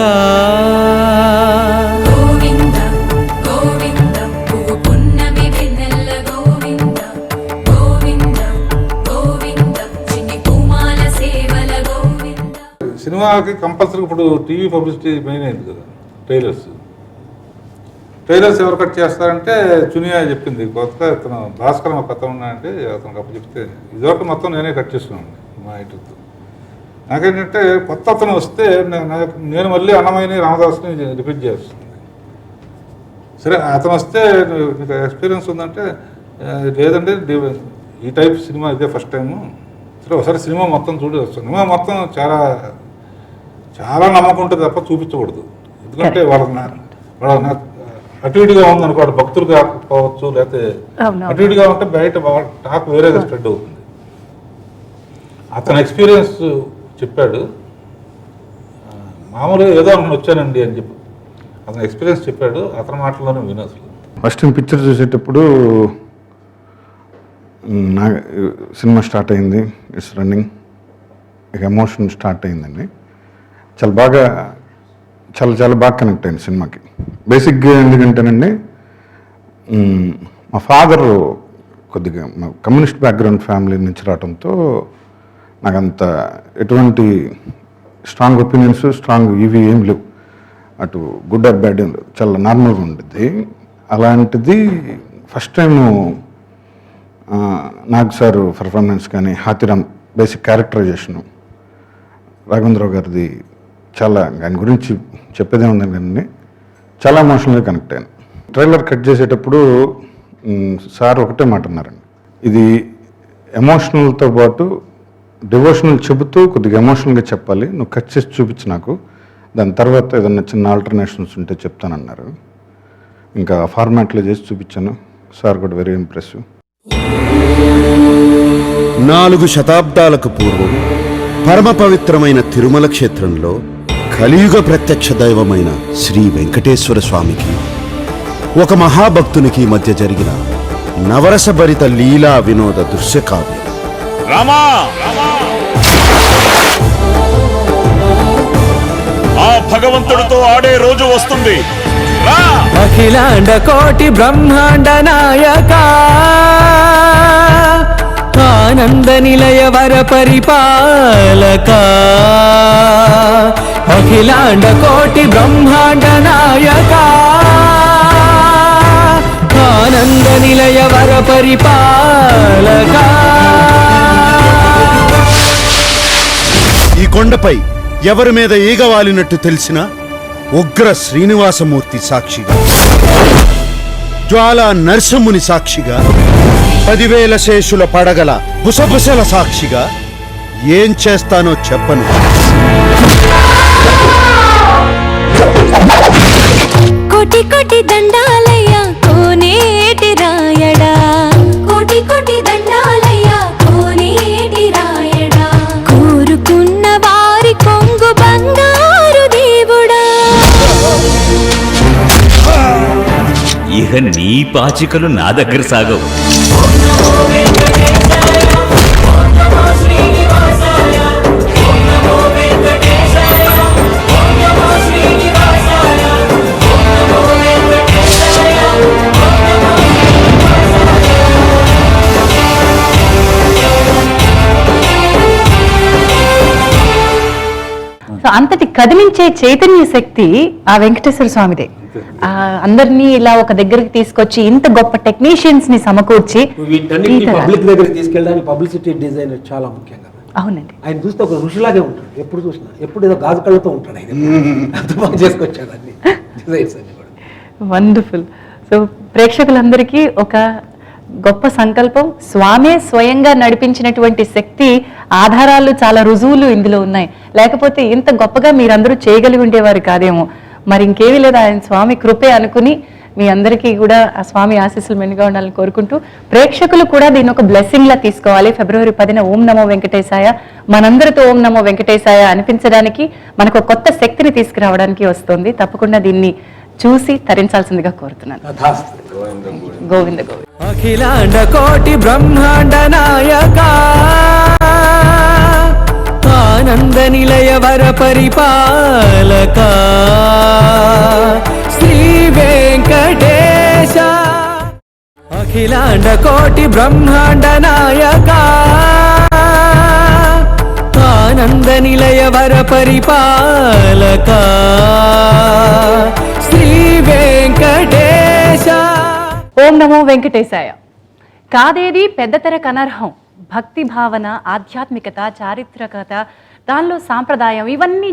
గోవింద గోవింద పువ్వు పున్నమి వెన్నెల గోవింద గోవింద గోవింద చిన్ని కుమాల సేవల గోవింద. సినిమాకి కంపల్సరీ ఇప్పుడు టీవీ పబ్లిసిటీ మెయిన్ అయింది కదా, ట్రైలర్స్ ఎవరు కట్ చేస్తారంటే చునియా చెప్పింది, కొత్తగా ఇతను భాస్కర్ ఒక కథ ఉన్నాయంటే అతనికి అప్పుడు చెప్తే ఇదివరకు మొత్తం నేనే కట్ చేస్తున్నాను మా ఇంటితో. నాకేంటంటే కొత్త అతను వస్తే నేను మళ్ళీ అన్నమయ్యని రామదాస్ని రిపీట్ చేస్తుంది. సరే అతను వస్తే మీకు ఎక్స్పీరియన్స్ ఉందంటే లేదండి ఈ టైప్ సినిమా ఇదే ఫస్ట్ టైము, సరే ఒకసారి సినిమా మొత్తం చూడి వస్తుంది. సినిమా మొత్తం చాలా చాలా నమ్మకం ఉంటుంది తప్ప చూపించకూడదు. ఎందుకంటే వాళ్ళ అటు ఇటుగా ఉందనుకోండి, భక్తులు కాకపోవచ్చు, లేకపోతే అటు ఇటుగా ఉంటే బయట టాక్ వేరేగా స్ప్రెడ్ అవుతుంది. అతని ఎక్స్పీరియన్స్ చెప్పాడు, మామూలుగా ఏదో నేను వచ్చానండి అని చెప్పి అతని ఎక్స్పీరియన్స్ చెప్పాడు, అతని మాటల్లోనే విను. అసలు ఫస్ట్ టైం పిక్చర్ చూసేటప్పుడు నా సినిమా స్టార్ట్ అయింది, ఇట్స్ రన్నింగ్, ఇక ఎమోషన్ స్టార్ట్ అయిందండి. చాలా బాగా కనెక్ట్ అయింది సినిమాకి. బేసిక్గా ఎందుకంటేనండి మా ఫాదర్ కొద్దిగా కమ్యూనిస్ట్ బ్యాక్గ్రౌండ్ ఫ్యామిలీ నుంచి రావడంతో నాకంత ఎటువంటి స్ట్రాంగ్ ఒపీనియన్స్ ఇవి ఏం లేవు, అటు గుడ్ ఆర్ బ్యాడ్ ఏం లేవు, చాలా నార్మల్గా ఉండేది. అలాంటిది first time Nag sir performance కానీ హాతిరామ్ బేసిక్ క్యారెక్టరైజేషను రాఘవేంద్రరావు గారిది చాలా, దాని గురించి చెప్పేదే ఉందని కానీ చాలా ఎమోషనల్గా కనెక్ట్ అయ్యాను. ట్రైలర్ కట్ చేసేటప్పుడు సార్ ఒకటే మాట అన్నారండి, ఇది ఎమోషనల్తో పాటు డివోషనల్ చెబుతూ కొద్దిగా ఎమోషనల్గా చెప్పాలి, నువ్వు కట్ చేసి చూపించు నాకు, దాని తర్వాత ఏదన్నా చిన్న ఆల్టర్నేషన్స్ ఉంటే చెప్తానన్నారు. ఇంకా ఫార్మాట్లో చేసి చూపించాను, సార్ కూడా వెరీ ఇంప్రెసివ్. 4 శతాబ్దాలకు పూర్వం పరమ పవిత్రమైన తిరుమల క్షేత్రంలో కలియుగ ప్రత్యక్ష దైవమైన శ్రీ వెంకటేశ్వర స్వామికి ఒక మహాభక్తునికి మధ్య జరిగిన నవరసభరిత లీలా వినోద దృశ్యకావ్యం. రామా, ఆ భగవంతుడితో ఆడే రోజు వస్తుంది. అఖిలాండ కోటి బ్రహ్మాండ నాయక ఆనంద నిలయ వర పరిపాలక అఖిలాండ కోటి బ్రహ్మాండ నాయక ఆనంద నిలయ వర పరిపాలక కొండపై ఎవరి మీద ఈగ వాలినట్టు తెలిసిన ఉగ్ర శ్రీనివాసమూర్తి సాక్షిగా, జ్వాలా నరసింహుని సాక్షిగా, 10,000 శేషుల పడగల బుసబుసల సాక్షిగా ఏం చేస్తానో చెప్పను. కోటి కోటి దండాలయ్యా కోనేటి రాయడా, కోటి కోటి దండాలయ్యా కోనేటి రాయడా, కోరుకున్న వారి కొంగు బంగారు దేవుడా. ఇహ నీ పాచికలు నా దగ్గర సాగవు. సో అంతటి కదిలించే చైతన్య శక్తి ఆ వెంకటేశ్వర స్వామిదే. అందరినీ ఇలా ఒక దగ్గరికి తీసుకొచ్చి ఇంత గొప్ప టెక్నీషియన్స్ ని సమకూర్చి పబ్లిక్ దగ్గరికి తీసుకెళ్ళడానికి పబ్లిసిటీ డిజైనర్ చాలా ముఖ్యం కదా. అవునండి. ఆయన చూస్తే ఒక ఋషిలాగే ఉంటాడు, ఎప్పుడు చూసినా, ఎప్పుడు ఏదో గాజు కళ్ళతో ఉంటాడు ఆయన. అంత బాగా చేసుకొచ్చాడు అన్ని డిజైన్స్ అన్ని కూడా. వండర్ఫుల్. సో ప్రేక్షకులందరికీ ఒక గొప్ప సంకల్పం, స్వామే స్వయంగా నడిపించినటువంటి శక్తి ఆధారాలు, చాలా రుజువులు ఇందులో ఉన్నాయి. లేకపోతే ఇంత గొప్పగా మీరందరూ చేయగలిగి ఉండేవారు కాదేమో. మరి ఇంకేమీ లేదు, ఆయన స్వామి కృపే అనుకుని మీ అందరికీ కూడా ఆ స్వామి ఆశీస్సులు మెండుగా ఉండాలని కోరుకుంటూ, ప్రేక్షకులు కూడా దీన్ని ఒక బ్లెస్సింగ్ లా తీసుకోవాలి. ఫిబ్రవరి 10న ఓం నమో వెంకటేశాయ, మనందరితో ఓం నమో వెంకటేశాయ అనిపించడానికి, మనకు కొత్త శక్తిని తీసుకురావడానికి వస్తుంది. తప్పకుండా దీన్ని చూసి తరించాల్సిందిగా కోరుతున్నాను. గోవింద గోవింద. అఖిలాండ కోటి బ్రహ్మాండ నాయక, ఆనంద నిలయ వర పరిపాలక, శ్రీ వెంకటేశ. అఖిలాండ కోటి బ్రహ్మాండ నాయక, ఆనంద నిలయ వర పరిపాలక, శ్రీ వెంకటేశ. ఓం నమో వెంకటేశాయ. కాదేది పెద్దతెరకు అనర్హం. భక్తి భావన, ఆధ్యాత్మికత, చారిత్రకత, దానిలో సాంప్రదాయం, ఇవన్నీ